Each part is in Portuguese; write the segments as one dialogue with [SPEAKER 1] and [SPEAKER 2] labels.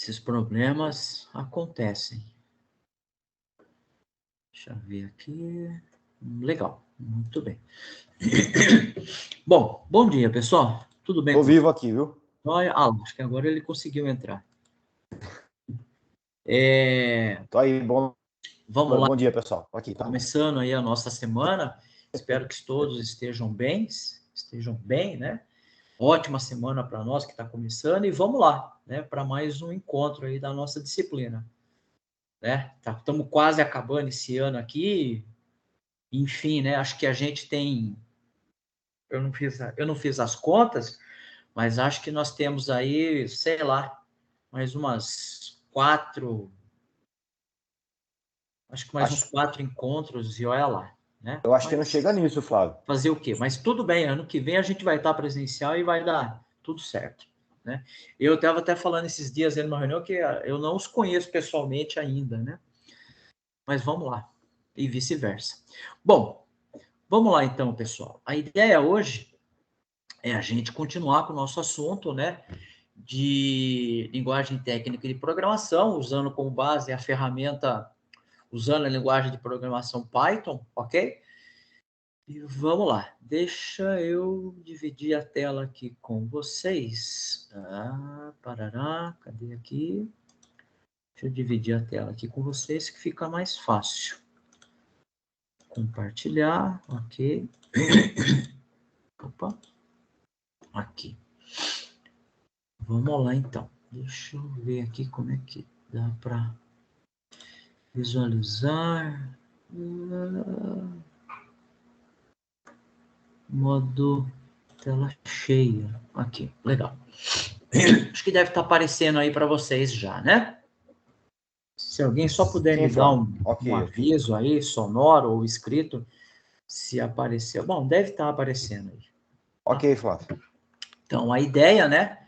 [SPEAKER 1] Esses problemas acontecem. Deixa eu ver aqui. Legal, muito bem. Bom dia, pessoal. Tudo bem?
[SPEAKER 2] Tô vivo aqui, viu?
[SPEAKER 1] Olha, acho que agora ele conseguiu entrar.
[SPEAKER 2] Tô aí,
[SPEAKER 1] Vamos lá.
[SPEAKER 2] bom dia, pessoal. Aqui, tá?
[SPEAKER 1] Começando aí a nossa semana. Espero que todos estejam bem, né? Ótima semana para nós que está começando e vamos lá, né? Para mais um encontro aí da nossa disciplina, né? Estamos quase acabando esse ano aqui. Enfim, né? Acho que a gente tem. Eu não fiz as contas, mas acho que nós temos aí, sei lá, mais umas 4. Acho que mais uns 4 encontros e olha lá, né?
[SPEAKER 2] Eu acho que não chega nisso, Flávio.
[SPEAKER 1] Fazer o quê? Mas tudo bem, ano que vem a gente vai estar presencial e vai dar tudo certo, né? Eu estava até falando esses dias numa reunião que eu não os conheço pessoalmente ainda, né? Mas vamos lá, e vice-versa. Bom, vamos lá então, pessoal. A ideia hoje é a gente continuar com o nosso assunto, né? De linguagem técnica de programação, usando como base a ferramenta, usando a linguagem de programação Python, ok? E vamos lá, deixa eu dividir a tela aqui com vocês. Parará, cadê aqui? Deixa eu dividir a tela aqui com vocês que fica mais fácil. Compartilhar, ok. Opa, aqui. Vamos lá então. Deixa eu ver aqui como é que dá para visualizar. Modo tela cheia. Aqui, legal. Acho que deve estar aparecendo aí para vocês já, né? Se alguém só puder me dar um aviso aí, sonoro ou escrito, se aparecer. Bom, deve estar aparecendo aí. Tá?
[SPEAKER 2] Ok, Flávio.
[SPEAKER 1] Então, a ideia, né,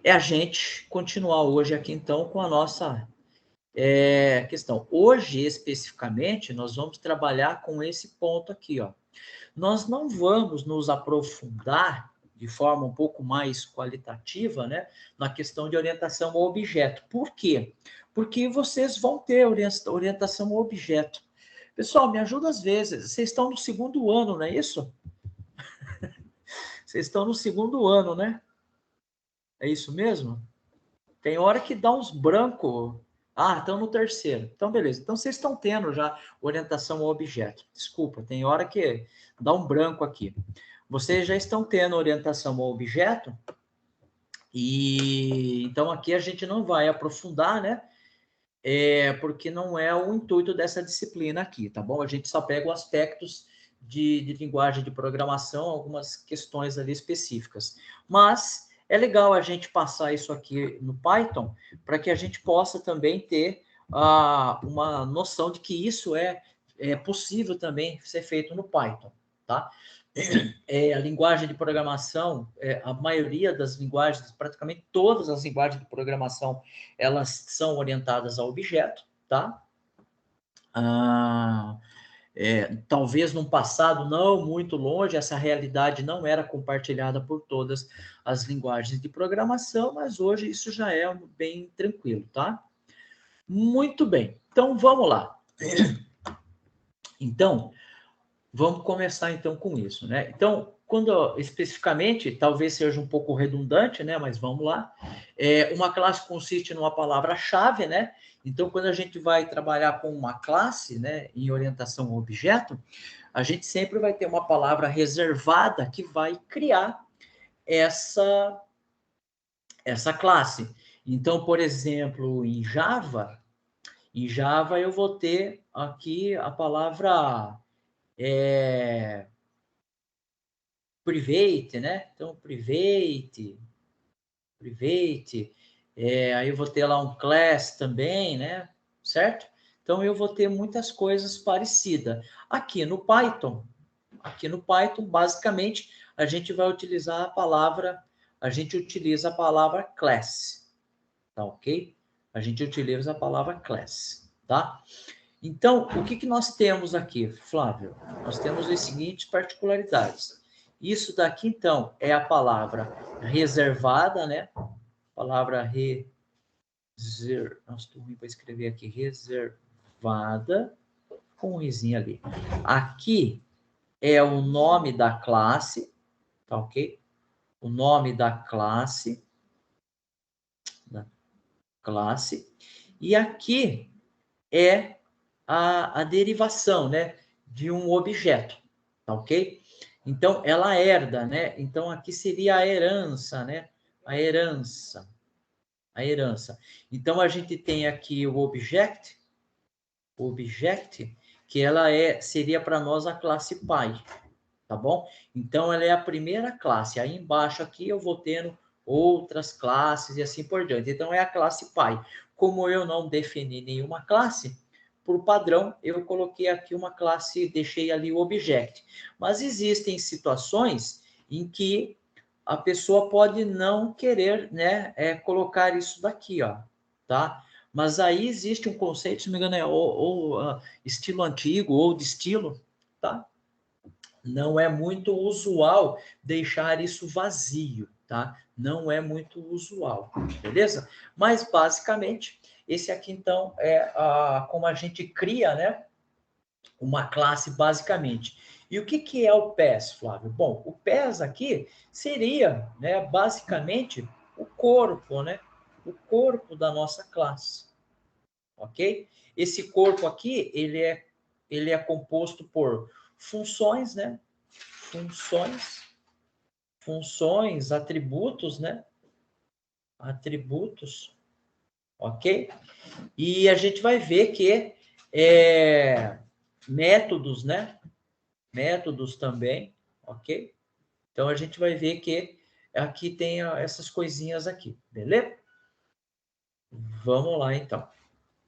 [SPEAKER 1] é a gente continuar hoje aqui, então, com a nossa questão. Hoje, especificamente, nós vamos trabalhar com esse ponto aqui, ó. Nós não vamos nos aprofundar de forma um pouco mais qualitativa, né, na questão de orientação ao objeto. Por quê? Porque vocês vão ter orientação ao objeto. Pessoal, me ajuda às vezes. Vocês estão no segundo ano, não é isso? Vocês estão no segundo ano, né? É isso mesmo? Tem hora que dá uns brancos. Estão no terceiro. Então, beleza. Então, vocês estão tendo já orientação ao objeto. Desculpa, tem hora que dá um branco aqui. Vocês já estão tendo orientação ao objeto, e então aqui a gente não vai aprofundar, né? Porque não é o intuito dessa disciplina aqui, tá bom? A gente só pega os aspectos de linguagem de programação, algumas questões ali específicas. Mas é legal a gente passar isso aqui no Python para que a gente possa também ter uma noção de que isso é possível também ser feito no Python, tá? A linguagem de programação, a maioria das linguagens, praticamente todas as linguagens de programação, elas são orientadas a objeto, tá? Talvez num passado não muito longe, essa realidade não era compartilhada por todas as linguagens de programação, mas hoje isso já é bem tranquilo, tá? Muito bem, então vamos lá. Então, vamos começar então com isso, né? Então, quando especificamente, talvez seja um pouco redundante, né? Mas vamos lá. Uma classe consiste numa palavra-chave, né? Então, quando a gente vai trabalhar com uma classe, né, em orientação ao objeto, a gente sempre vai ter uma palavra reservada que vai criar essa classe. Então, por exemplo, em Java eu vou ter aqui a palavra private, né? Então, private, aí eu vou ter lá um class também, né? Certo? Então, eu vou ter muitas coisas parecidas. Aqui no Python, basicamente, a gente vai utilizar a gente utiliza a palavra class, tá ok? A gente utiliza a palavra class, tá? Então, o que nós temos aqui, Flávio? Nós temos as seguintes particularidades. Isso daqui, então, é a palavra reservada, né? Palavra Nossa, estou ruim para escrever aqui. Reservada com um risinho ali. Aqui é o nome da classe, tá ok? O nome da classe. E aqui é a derivação, né, de um objeto, tá ok? Então, ela herda, né? Então, aqui seria a herança, né? A herança. Então, a gente tem aqui o object, que ela seria para nós a classe pai, tá bom? Então, ela é a primeira classe. Aí embaixo aqui eu vou tendo outras classes e assim por diante. Então, é a classe pai. Como eu não defini nenhuma classe, por padrão, eu coloquei aqui uma classe, deixei ali o object. Mas existem situações em que a pessoa pode não querer, né, colocar isso daqui, ó, tá? Mas aí existe um conceito, se não me engano, estilo antigo ou de estilo, tá? Não é muito usual deixar isso vazio, tá? Não é muito usual, beleza? Mas, basicamente, esse aqui, então, é como a gente cria, né? Uma classe, basicamente. E o que é o PES, Flávio? Bom, o PES aqui seria, né, basicamente, o corpo, né? O corpo da nossa classe, ok? Esse corpo aqui, ele é composto por funções, né? Funções, atributos, né? Atributos, ok? E a gente vai ver que métodos, né? Métodos também, ok? Então, a gente vai ver que aqui tem essas coisinhas aqui, beleza? Vamos lá, então.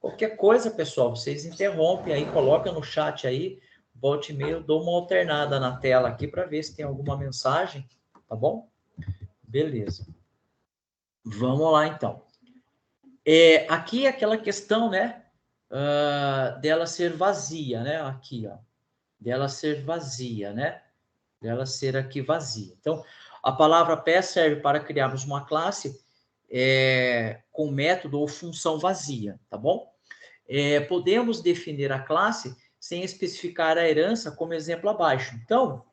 [SPEAKER 1] Qualquer coisa, pessoal, vocês interrompem aí, coloca no chat aí, volte e meia, eu dou uma alternada na tela aqui para ver se tem alguma mensagem, tá bom? Beleza. Vamos lá, então. Aqui é aquela questão, né, dela ser vazia, né, aqui, ó, dela ser vazia, né, dela ser aqui vazia. Então, a palavra pé serve para criarmos uma classe com método ou função vazia, tá bom? Podemos definir a classe sem especificar a herança, como exemplo abaixo. Então,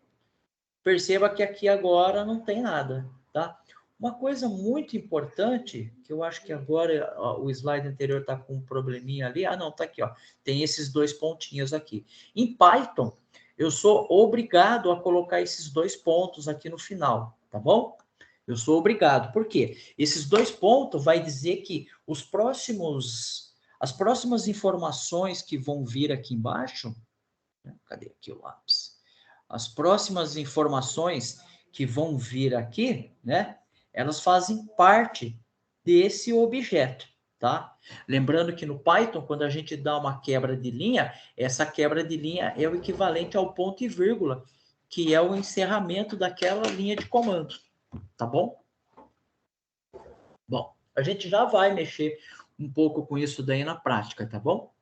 [SPEAKER 1] perceba que aqui agora não tem nada, tá? Uma coisa muito importante, que eu acho que agora ó, o slide anterior está com um probleminha ali. Ah, não, tá aqui, ó. Tem esses dois pontinhos aqui. Em Python, eu sou obrigado a colocar esses dois pontos aqui no final, tá bom? Eu sou obrigado. Por quê? Esses dois pontos vai dizer que as próximas informações que vão vir aqui embaixo, né? Cadê aqui o lápis? As próximas informações que vão vir aqui, né? Elas fazem parte desse objeto, tá? Lembrando que no Python, quando a gente dá uma quebra de linha, essa quebra de linha é o equivalente ao ponto e vírgula, que é o encerramento daquela linha de comando, tá bom? Bom, a gente já vai mexer um pouco com isso daí na prática, tá bom?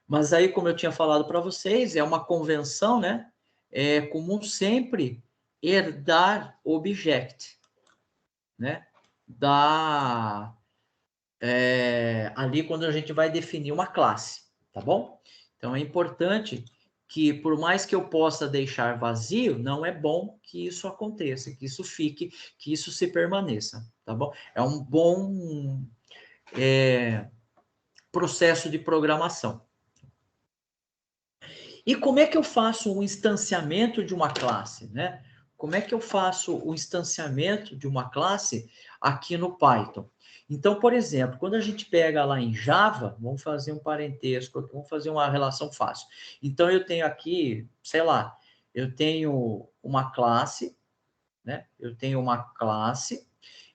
[SPEAKER 1] Mas aí, como eu tinha falado para vocês, é uma convenção, né? É comum sempre herdar object, né? Ali quando a gente vai definir uma classe, tá bom? Então é importante que, por mais que eu possa deixar vazio, não é bom que isso aconteça, que isso fique, que isso se permaneça, tá bom? É um bom processo de programação. E como é que eu faço o instanciamento de uma classe, né? Como é que eu faço o instanciamento de uma classe aqui no Python? Então, por exemplo, quando a gente pega lá em Java, vamos fazer um parentesco, vamos fazer uma relação fácil. Então, eu tenho aqui, sei lá, eu tenho uma classe, né? Eu tenho uma classe,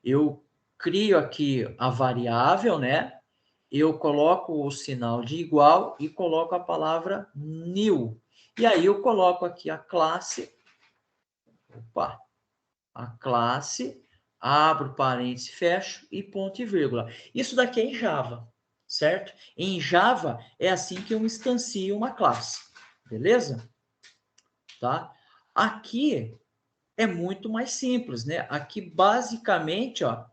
[SPEAKER 1] eu crio aqui a variável, né? Eu coloco o sinal de igual e coloco a palavra new. E aí eu coloco aqui a classe, abro parênteses, fecho e ponto e vírgula. Isso daqui é em Java, certo? Em Java é assim que eu instancio uma classe, beleza? Tá? Aqui é muito mais simples, né? Aqui basicamente, ó,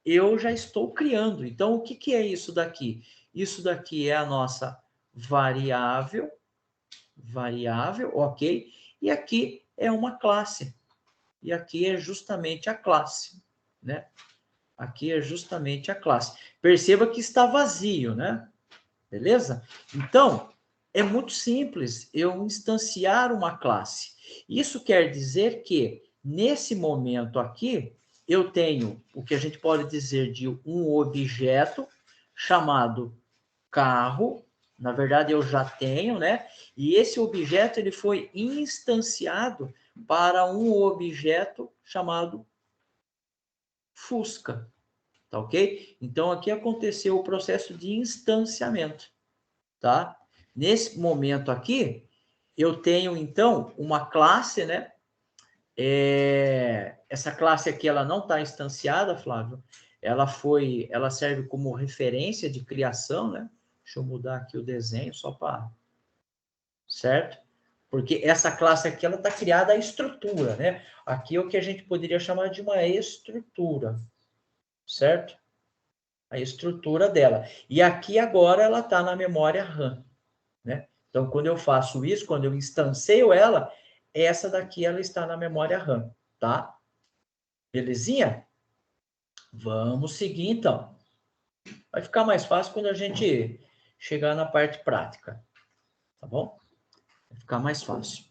[SPEAKER 1] eu já estou criando. Então, o que, que é isso daqui? Isso daqui é a nossa variável, ok? E aqui é uma classe. E aqui é justamente a classe, né? Aqui é justamente a classe. Perceba que está vazio, né? Beleza? Então, é muito simples eu instanciar uma classe. Isso quer dizer que, nesse momento aqui, eu tenho o que a gente pode dizer de um objeto chamado carro. Na verdade, eu já tenho, né? E esse objeto ele foi instanciado para um objeto chamado Fusca. Tá ok? Então, aqui aconteceu o processo de instanciamento, tá? Nesse momento aqui, eu tenho, então, uma classe, né? Essa classe aqui, ela não está instanciada, Flávio. Ela serve como referência de criação, né? Deixa eu mudar aqui o desenho só para... Certo? Porque essa classe aqui, ela está criada a estrutura, né? Aqui é o que a gente poderia chamar de uma estrutura, certo? A estrutura dela. E aqui agora ela está na memória RAM, né? Então, quando eu faço isso, quando eu instancio ela, essa daqui ela está na memória RAM, tá? Belezinha? Vamos seguir, então. Vai ficar mais fácil quando a gente chegar na parte prática, tá bom? Vai ficar mais fácil.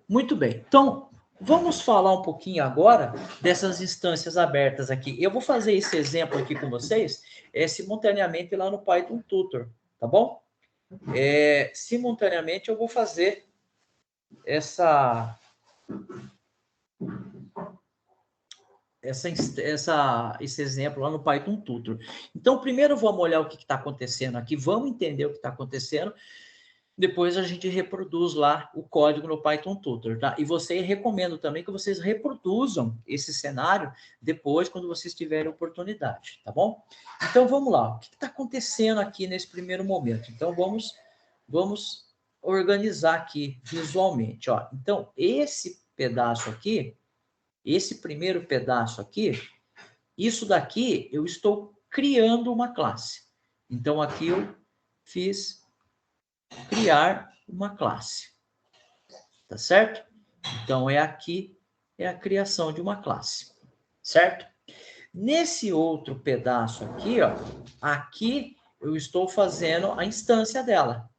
[SPEAKER 1] Muito bem. Então, vamos falar um pouquinho agora dessas instâncias abertas aqui. Eu vou fazer esse exemplo aqui com vocês simultaneamente lá no Python Tutor, tá bom? Simultaneamente eu vou fazer esse exemplo lá no Python Tutor. Então, primeiro vamos olhar o que está acontecendo aqui, vamos entender o que está acontecendo, depois a gente reproduz lá o código no Python Tutor, tá? E você recomendo também que vocês reproduzam esse cenário depois, quando vocês tiverem oportunidade, tá bom? Então, vamos lá. O que está acontecendo aqui nesse primeiro momento? Então, vamos organizar aqui visualmente, ó. Então, esse pedaço aqui, esse primeiro pedaço aqui, isso daqui eu estou criando uma classe. Então, aqui eu fiz criar uma classe. Tá certo? Então, aqui é a criação de uma classe. Certo? Nesse outro pedaço aqui, ó, aqui eu estou fazendo a instância dela.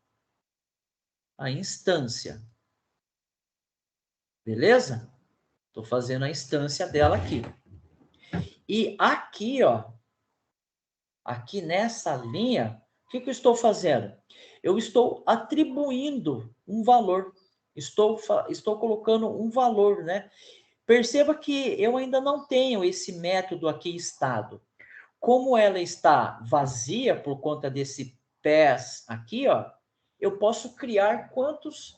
[SPEAKER 1] A instância. Beleza? Estou fazendo a instância dela aqui. E aqui, ó, aqui nessa linha, o que eu estou fazendo? Eu estou atribuindo um valor. Estou colocando um valor, né? Perceba que eu ainda não tenho esse método aqui, estado. Como ela está vazia por conta desse pass aqui, ó, eu posso criar quantos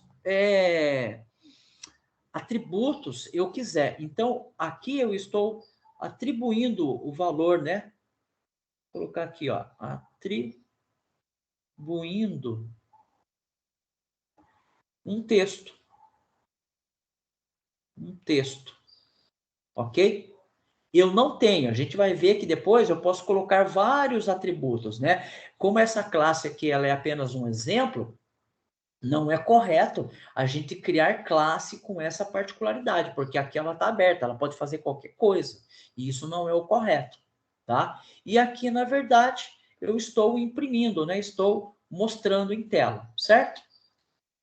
[SPEAKER 1] atributos eu quiser. Então, aqui eu estou atribuindo o valor, né? Vou colocar aqui, ó, atribuindo um texto. Um texto. Ok? Eu não tenho. A gente vai ver que depois eu posso colocar vários atributos, né? Como essa classe aqui ela é apenas um exemplo, não é correto a gente criar classe com essa particularidade, porque aqui ela está aberta, ela pode fazer qualquer coisa. E isso não é o correto, tá? E aqui, na verdade, eu estou imprimindo, né? Estou mostrando em tela, certo?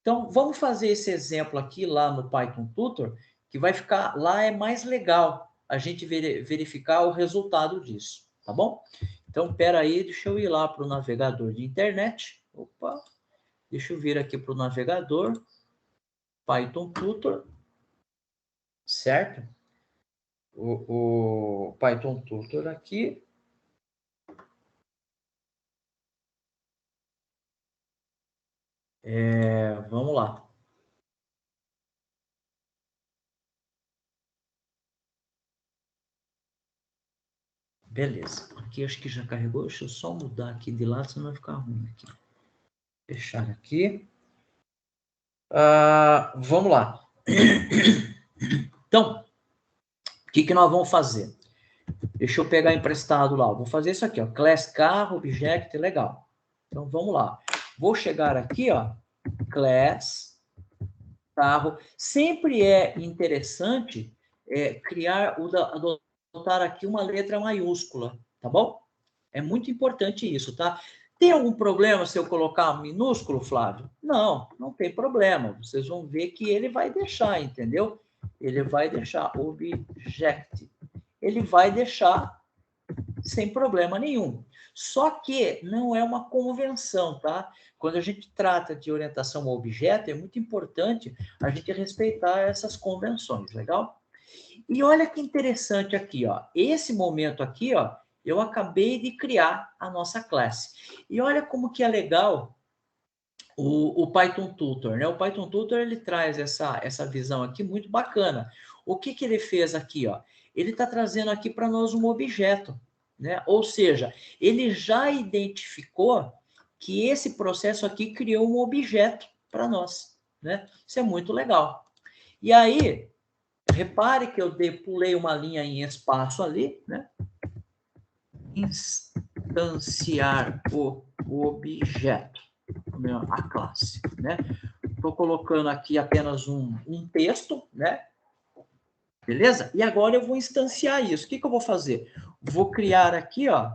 [SPEAKER 1] Então, vamos fazer esse exemplo aqui lá no Python Tutor, que vai ficar lá, é mais legal a gente verificar o resultado disso, tá bom? Então, espera aí, deixa eu ir lá para o navegador de internet. Opa, deixa eu vir aqui para o navegador, Python Tutor, certo? O Python Tutor aqui. Vamos lá. Beleza. Aqui acho que já carregou. Deixa eu só mudar aqui de lado, senão vai ficar ruim aqui. Fechar aqui. Vamos lá. Então, o que nós vamos fazer? Deixa eu pegar emprestado lá. Vou fazer isso aqui, ó. Class carro, object, legal. Então, vamos lá. Vou chegar aqui, ó. Class carro. Sempre é interessante adotar aqui uma letra maiúscula, tá bom? É muito importante isso, tá? Tem algum problema se eu colocar minúsculo, Flávio? Não, não tem problema. Vocês vão ver que ele vai deixar, entendeu? Ele vai deixar object. Ele vai deixar sem problema nenhum. Só que não é uma convenção, tá? Quando a gente trata de orientação ao objeto, é muito importante a gente respeitar essas convenções, legal? E olha que interessante aqui, ó. Esse momento aqui, ó, eu acabei de criar a nossa classe. E olha como que é legal o Python Tutor, né? O Python Tutor, ele traz essa visão aqui muito bacana. O que ele fez aqui, ó? Ele está trazendo aqui para nós um objeto, né? Ou seja, ele já identificou que esse processo aqui criou um objeto para nós, né? Isso é muito legal. E aí, repare que eu pulei uma linha em espaço ali, né? Instanciar o objeto, a classe, né? Estou colocando aqui apenas um texto, né? Beleza? E agora eu vou instanciar isso. O que eu vou fazer? Vou criar aqui, ó.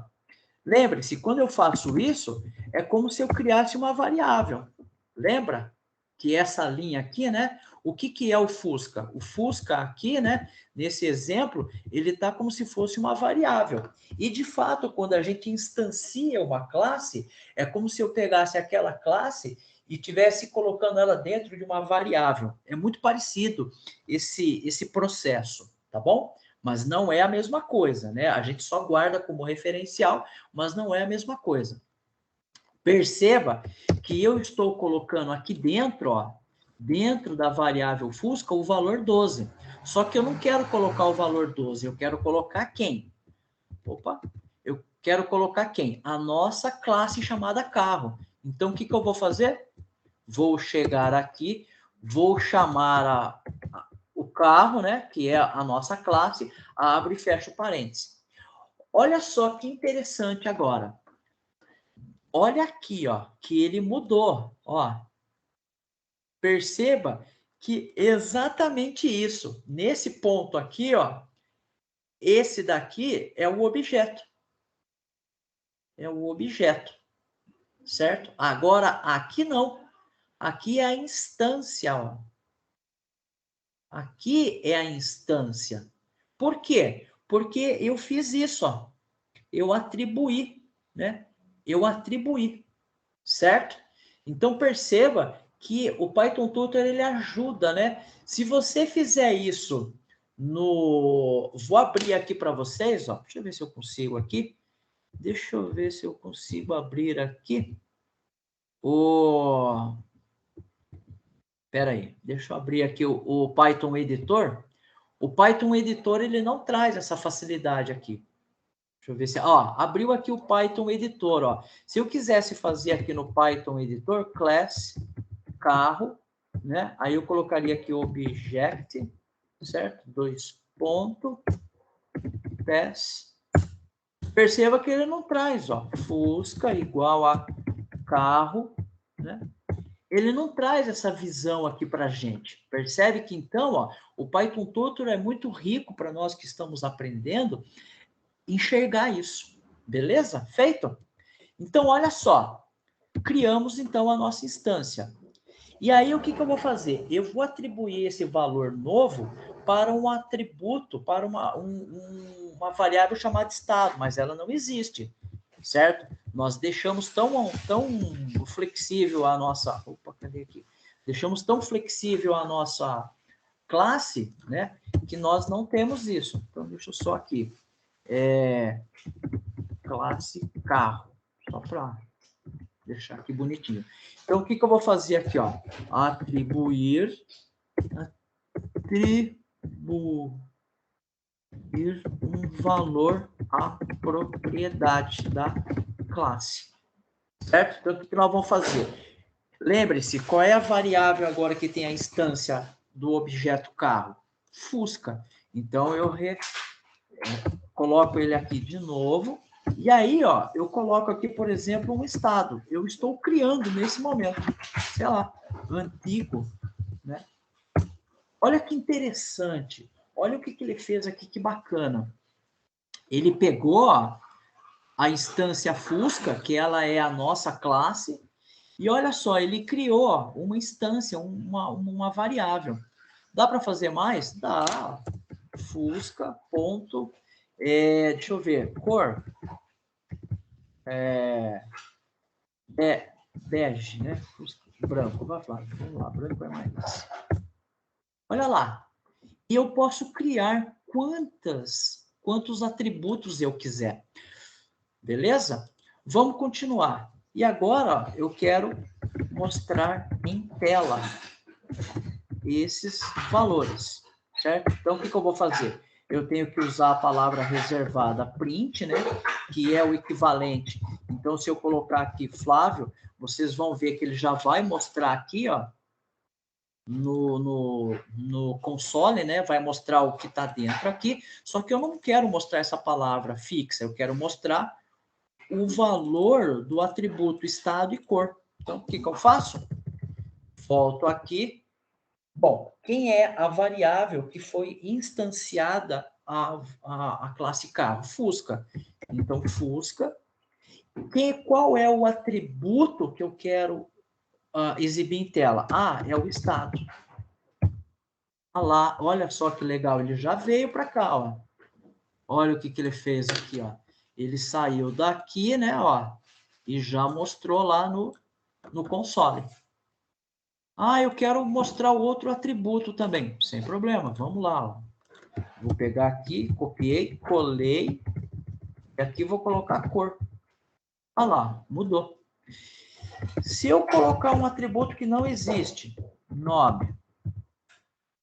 [SPEAKER 1] Lembre-se, quando eu faço isso, é como se eu criasse uma variável. Lembra? Que essa linha aqui, né? O que é o Fusca? O Fusca aqui, né? Nesse exemplo, ele está como se fosse uma variável. E, de fato, quando a gente instancia uma classe, é como se eu pegasse aquela classe e tivesse colocando ela dentro de uma variável. É muito parecido esse processo, tá bom? Mas não é a mesma coisa, né? A gente só guarda como referencial, mas não é a mesma coisa. Perceba que eu estou colocando aqui dentro, ó, dentro da variável Fusca, o valor 12. Só que eu não quero colocar o valor 12, eu quero colocar quem? Opa, eu quero colocar quem? A nossa classe chamada carro. Então, o que eu vou fazer? Vou chegar aqui, vou chamar o carro, né, que é a nossa classe, abre e fecha o parênteses. Olha só que interessante agora. Olha aqui, ó, que ele mudou, ó. Perceba que exatamente isso, nesse ponto aqui, ó, esse daqui é o objeto. É o objeto, certo? Agora, aqui não. Aqui é a instância, ó. Aqui é a instância. Por quê? Porque eu fiz isso, ó. Eu atribuí, né? Eu atribuí, certo? Então, perceba que o Python Tutor, ele ajuda, né? Se você fizer isso no... Vou abrir aqui para vocês, ó. Deixa eu ver se eu consigo aqui. Deixa eu ver se eu consigo abrir aqui. Espera aí. Deixa eu abrir aqui o Python Editor. O Python Editor, ele não traz essa facilidade aqui. Deixa eu ver se... Ó, abriu aqui o Python Editor, ó. Se eu quisesse fazer aqui no Python Editor, class, carro, né? Aí eu colocaria aqui object, certo? 2 ponto, pass. Perceba que ele não traz, ó. Fusca igual a carro, né? Ele não traz essa visão aqui para a gente. Percebe que, então, ó, o Python Tutor é muito rico para nós que estamos aprendendo enxergar isso. Beleza? Feito? Então, olha só. Criamos, então, a nossa instância. E aí, o que eu vou fazer? Eu vou atribuir esse valor novo para um atributo, para uma variável chamada estado, mas ela não existe, certo? Nós deixamos tão flexível a nossa... Opa, cadê aqui? Deixamos tão flexível a nossa classe, né, que nós não temos isso. Então, deixa eu só aqui. Classe carro, só para deixar aqui bonitinho. Então, o que eu vou fazer aqui, ó? Atribuir um valor à propriedade da classe. Certo? Então, o que nós vamos fazer? Lembre-se, qual é a variável agora que tem a instância do objeto carro? Fusca. Então, eu coloco ele aqui de novo. E aí, ó, eu coloco aqui, por exemplo, um estado. Eu estou criando nesse momento, sei lá, antigo, né? Olha que interessante. Olha o que ele fez aqui, que bacana. Ele pegou, ó, a instância Fusca, que ela é a nossa classe, e olha só, ele criou, ó, uma instância, uma variável. Dá para fazer mais? Dá. Fusca, ponto, deixa eu ver, cor. Bege, né? Branco, vai falar. Vamos lá, branco é mais. Olha lá. E eu posso criar quantos atributos eu quiser. Beleza? Vamos continuar. E agora, ó, eu quero mostrar em tela esses valores, certo? Então, o que eu vou fazer? Eu tenho que usar a palavra reservada print, né? Que é o equivalente. Então, se eu colocar aqui Flávio, vocês vão ver que ele já vai mostrar aqui, ó, no console, né? Vai mostrar o que está dentro aqui. Só que eu não quero mostrar essa palavra fixa, eu quero mostrar o valor do atributo estado e cor. Então, o que eu faço? Volto aqui. Bom, quem é a variável que foi instanciada a classe carro? Fusca. Então, Fusca. Qual é o atributo que eu quero exibir em tela? Ah, é o estado. Olha lá, olha só que legal, ele já veio para cá, ó. Olha o que ele fez aqui, ó. Ele saiu daqui, né, ó, e já mostrou lá no console. Ah, eu quero mostrar outro atributo também. Sem problema, vamos lá, ó. Vou pegar aqui, copiei, colei, e aqui vou colocar a cor. Olha lá, mudou. Se eu colocar um atributo que não existe, nome,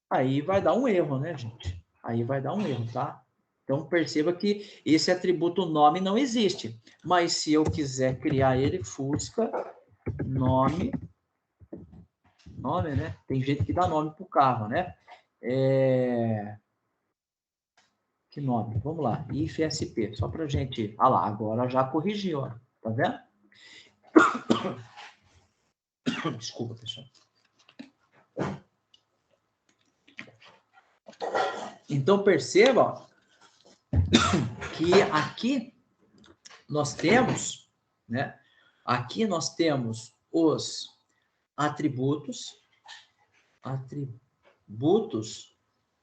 [SPEAKER 1] aí vai dar um erro, né, gente? Aí vai dar um erro, tá? Então, perceba que esse atributo nome não existe. Mas se eu quiser criar ele, Fusca, nome, né? Tem gente que dá nome para o carro, né? Que nome? Vamos lá, IFSP, só para gente... Ah lá, agora já corrigiu, ó. Tá vendo? Desculpa, pessoal. Então, perceba, ó, que aqui nós temos, né? Aqui nós temos os atributos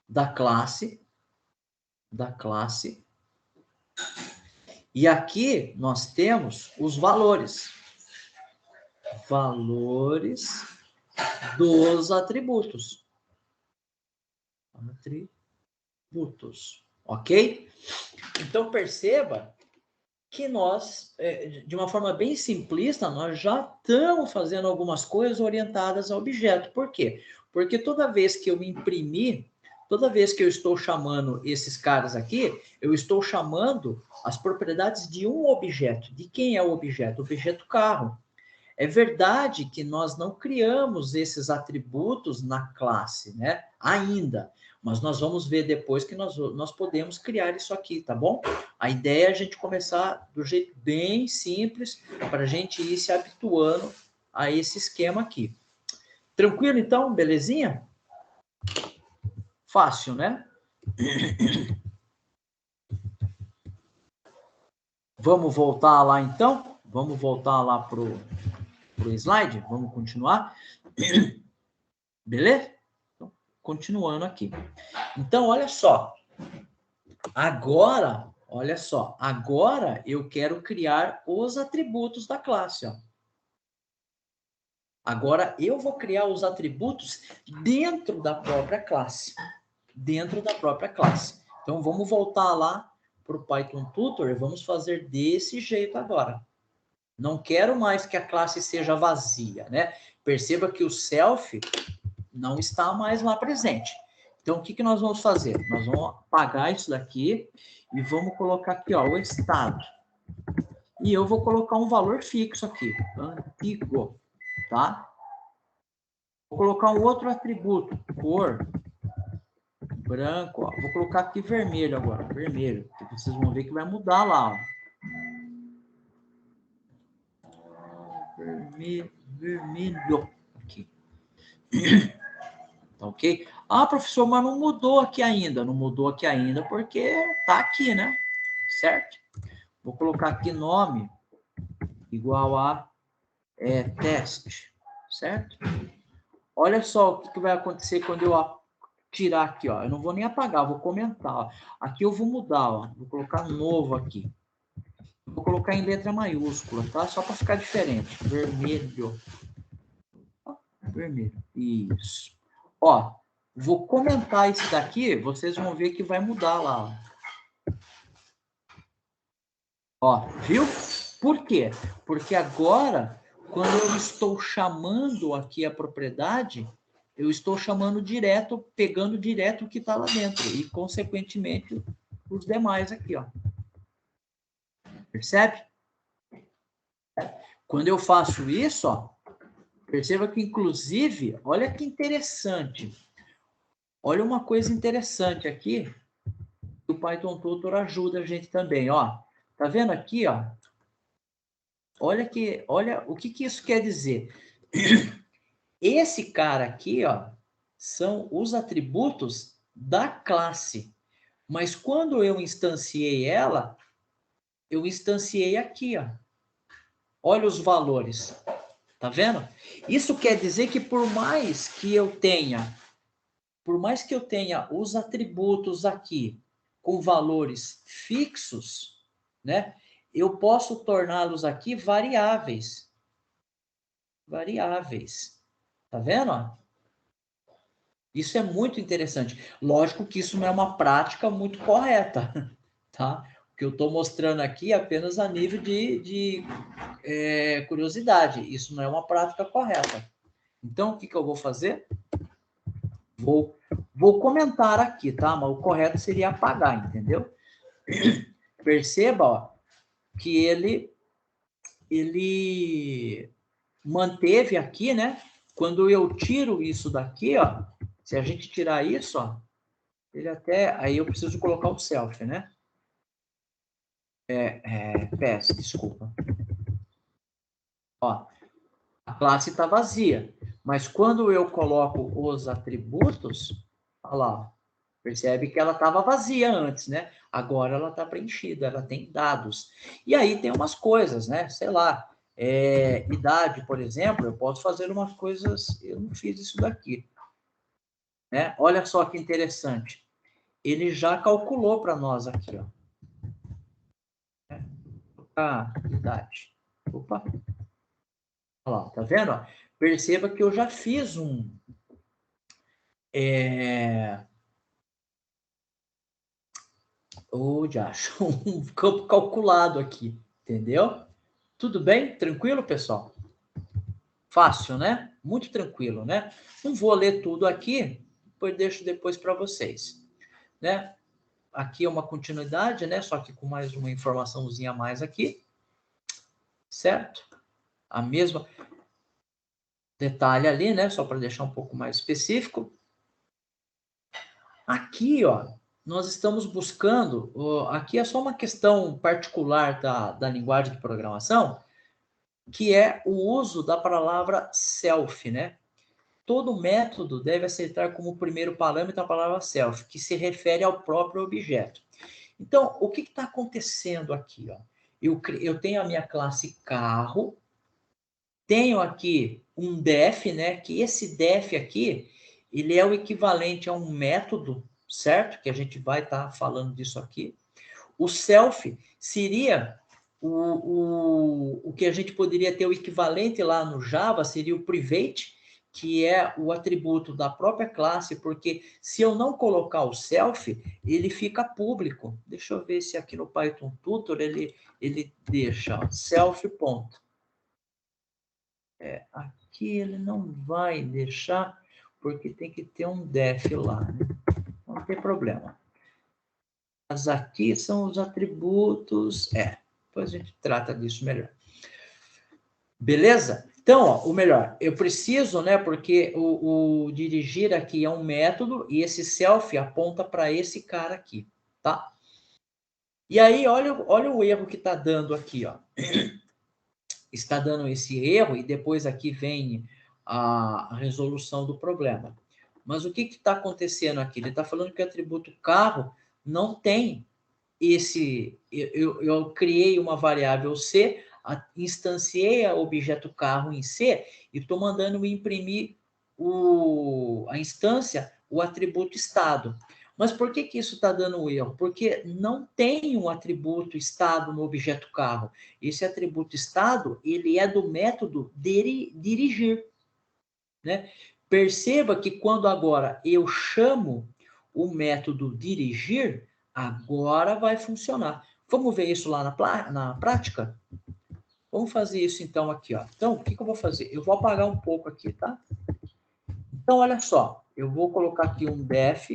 [SPEAKER 1] da classe, e aqui nós temos os valores dos atributos, ok? Então, perceba que nós, de uma forma bem simplista, nós já estamos fazendo algumas coisas orientadas ao objeto. Por quê? Porque toda vez que eu imprimir, toda vez que eu estou chamando esses caras aqui, eu estou chamando as propriedades de um objeto. De quem é o objeto? O objeto carro. É verdade que nós não criamos esses atributos na classe, né? Ainda. Mas nós vamos ver depois que nós podemos criar isso aqui, tá bom? A ideia é a gente começar do jeito bem simples, para a gente ir se habituando a esse esquema aqui. Tranquilo, então? Belezinha? Fácil, né? Vamos voltar lá, então? Vamos voltar lá para o slide? Vamos continuar? Beleza? Então, continuando aqui. Então, olha só. Agora, olha só. Agora eu quero criar os atributos da classe, ó. Agora eu vou criar os atributos dentro da própria classe. Dentro da própria classe. Então, vamos voltar lá para o Python Tutor e vamos fazer desse jeito agora. Não quero mais que a classe seja vazia, né? Perceba que o self não está mais lá presente. Então, o que nós vamos fazer? Nós vamos apagar isso daqui e vamos colocar aqui, ó, o estado. E eu vou colocar um valor fixo aqui, antigo, tá? Vou colocar um outro atributo, cor, branco, ó. Vou colocar aqui vermelho agora, vermelho, porque vocês vão ver que vai mudar lá, ó. Vermelho aqui. Tá ok? Ah, professor, mas não mudou aqui ainda. Não mudou aqui ainda porque tá aqui, né? Certo? Vou colocar aqui nome igual a teste, certo? Olha só o que vai acontecer quando eu tirar aqui, ó. Eu não vou nem apagar, vou comentar. Ó. Aqui eu vou mudar, ó. Vou colocar novo aqui. Vou colocar em letra maiúscula, tá? Só para ficar diferente. Vermelho. Vermelho. Isso. Ó, vou comentar isso daqui, vocês vão ver que vai mudar lá. Ó, viu? Por quê? Porque agora, quando eu estou chamando aqui a propriedade, eu estou chamando direto, pegando direto o que está lá dentro e, consequentemente, os demais aqui, ó. Percebe? Quando eu faço isso, ó, perceba que, inclusive, olha que interessante. Olha uma coisa interessante aqui, o Python Tutor ajuda a gente também, ó. Tá vendo aqui, ó? Olha o que isso quer dizer. Esse cara aqui, ó, são os atributos da classe. Mas quando eu instanciei ela, eu instanciei aqui, ó. Olha os valores. Tá vendo? Isso quer dizer que por mais que eu tenha os atributos aqui com valores fixos, né? Eu posso torná-los aqui variáveis. Variáveis. Tá vendo? Isso é muito interessante. Lógico que isso não é uma prática muito correta, tá? O que eu estou mostrando aqui é apenas a nível de curiosidade. Isso não é uma prática correta. Então, o que eu vou fazer? Vou comentar aqui, tá? Mas o correto seria apagar, entendeu? Perceba, ó, que ele manteve aqui, né? Quando eu tiro isso daqui, ó, se a gente tirar isso, ó, ele até... Aí eu preciso colocar o self, né? PS, desculpa. Ó, a classe está vazia. Mas quando eu coloco os atributos, olha lá, percebe que ela estava vazia antes, né? Agora ela está preenchida, ela tem dados. E aí tem umas coisas, né? Sei lá, idade, por exemplo, eu posso fazer umas coisas... Eu não fiz isso daqui. Né? Olha só que interessante. Ele já calculou para nós aqui, ó. Idade. Opa. Olha lá, tá vendo? Perceba que eu já fiz um campo calculado aqui, entendeu? Tudo bem? Tranquilo, pessoal? Fácil, né? Muito tranquilo, né? Não vou ler tudo aqui, depois deixo depois para vocês, né? Aqui é uma continuidade, né? Só que com mais uma informaçãozinha a mais aqui, certo? A mesma detalhe ali, né? Só para deixar um pouco mais específico. Aqui, ó, nós estamos buscando... Aqui é só uma questão particular da linguagem de programação, que é o uso da palavra self, né? Todo método deve aceitar como primeiro parâmetro a palavra self, que se refere ao próprio objeto. Então, o que está acontecendo aqui? Ó? Eu tenho a minha classe carro, tenho aqui um def, né? Que esse def aqui, ele é o equivalente a um método, certo? Que a gente vai estar falando disso aqui. O self seria o que a gente poderia ter o equivalente lá no Java, seria o private, que é o atributo da própria classe, porque se eu não colocar o self, ele fica público. Deixa eu ver se aqui no Python Tutor ele deixa self ponto. Aqui ele não vai deixar, porque tem que ter um def lá, né? Não tem problema. Mas aqui são os atributos. Depois a gente trata disso melhor. Beleza? Então, ó, o melhor, eu preciso, né? Porque o dirigir aqui é um método e esse self aponta para esse cara aqui, tá? E aí, olha o erro que está dando aqui, ó. Está dando esse erro e depois aqui vem a resolução do problema. Mas o que está acontecendo aqui? Ele está falando que o atributo carro não tem esse... Eu criei uma variável C, instanciei o objeto carro em C e estou mandando imprimir a instância, o atributo estado. Mas por que isso está dando um erro? Porque não tem um atributo estado no objeto carro. Esse atributo estado, ele é do método dirigir, né? Perceba que quando agora eu chamo o método dirigir, agora vai funcionar. Vamos ver isso lá na prática? Vamos fazer isso então aqui, ó. Então, o que eu vou fazer? Eu vou apagar um pouco aqui, tá? Então, olha só. Eu vou colocar aqui um def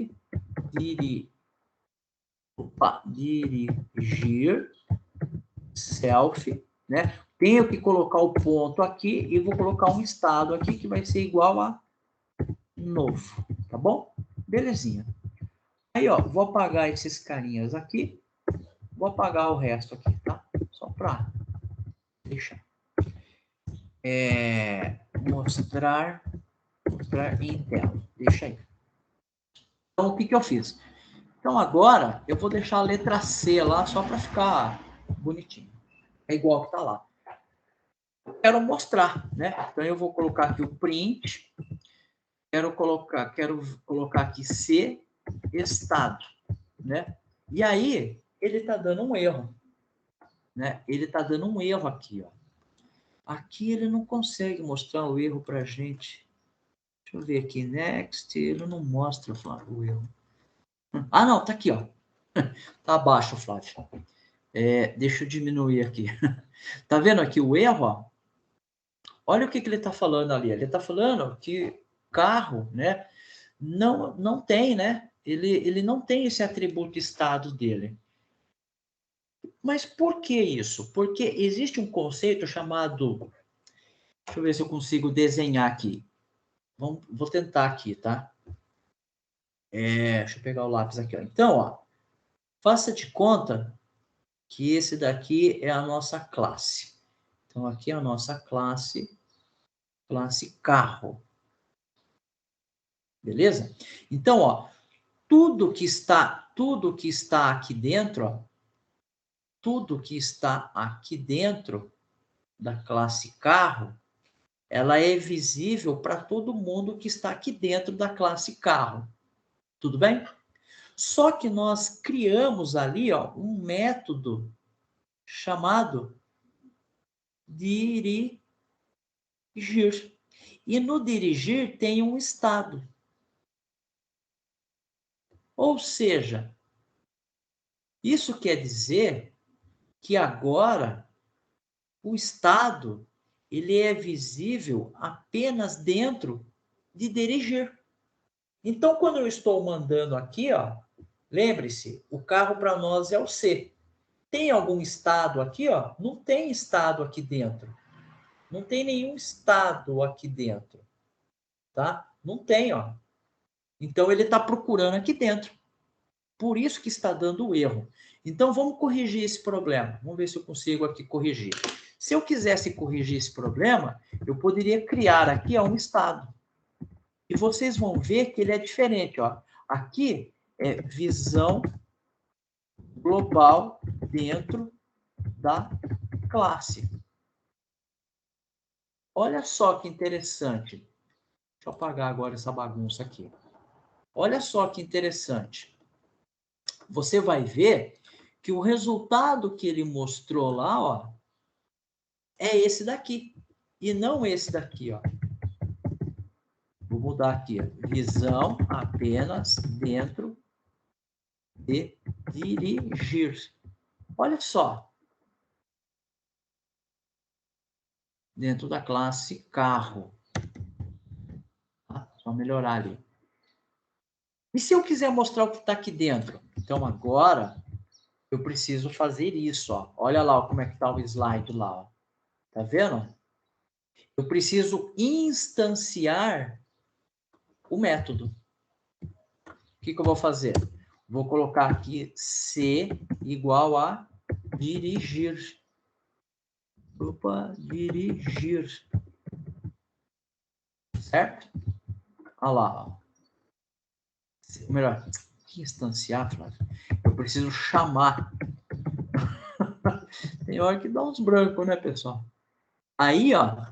[SPEAKER 1] dirigir self, né? Tenho que colocar o ponto aqui e vou colocar um estado aqui que vai ser igual a novo, tá bom? Belezinha. Aí, ó, vou apagar esses carinhas aqui, vou apagar o resto aqui, tá? Só para deixar. Mostrar em tela. Deixa aí. Então, o que eu fiz? Então, agora, eu vou deixar a letra C lá, só para ficar bonitinho. É igual que tá lá. Eu quero mostrar, né? Então, eu vou colocar aqui o print. Quero colocar aqui C, estado, né? E aí, ele está dando um erro, né? Ele está dando um erro aqui, ó. Aqui ele não consegue mostrar o erro para a gente. Deixa eu ver aqui, next, ele não mostra, Flávio, o erro. Ah, não, tá aqui, ó. Tá abaixo, Flávio. Deixa eu diminuir aqui. Tá vendo aqui o erro, ó? Olha o que ele está falando ali. Ele está falando que carro, né? Não tem, né? Ele não tem esse atributo estado dele. Mas por que isso? Porque existe um conceito chamado... Deixa eu ver se eu consigo desenhar aqui. Vou tentar aqui, tá? Deixa eu pegar o lápis aqui, ó. Então, ó, faça de conta que esse daqui é a nossa classe. Então, aqui é a nossa classe carro. Beleza? Então, ó, tudo que está aqui dentro, ó, tudo que está aqui dentro da classe carro, ela é visível para todo mundo que está aqui dentro da classe carro. Tudo bem? Só que nós criamos ali, ó, um método chamado dirigir. E no dirigir tem um estado. Ou seja, isso quer dizer que agora o estado ele é visível apenas dentro de dirigir. Então, quando eu estou mandando aqui, ó, lembre-se, o carro para nós é o C. Tem algum estado aqui, ó? Não tem estado aqui dentro. Não tem nenhum estado aqui dentro, tá? Não tem, ó. Então, ele está procurando aqui dentro. Por isso que está dando o erro. Então, vamos corrigir esse problema. Vamos ver se eu consigo aqui corrigir. Se eu quisesse corrigir esse problema, eu poderia criar aqui ó, um estado. E vocês vão ver que ele é diferente. Ó. Aqui é visão global dentro da classe. Olha só que interessante. Deixa eu apagar agora essa bagunça aqui. Olha só que interessante. Você vai ver que o resultado que ele mostrou lá, ó, é esse daqui. E não esse daqui, ó. Vou mudar aqui. Ó. Visão apenas dentro de dirigir. Olha só. Dentro da classe carro. Tá? Só melhorar ali. E se eu quiser mostrar o que está aqui dentro? Então, agora, eu preciso fazer isso. Ó. Olha lá ó, como é que está o slide lá. Ó. Tá vendo? Eu preciso instanciar o método. O que eu vou fazer? Vou colocar aqui C igual a dirigir. Opa, dirigir. Certo? Olha lá. Ó. Melhor, instanciar, Flávio. Eu preciso chamar. Tem hora que dá uns brancos, né, pessoal? Aí, ó,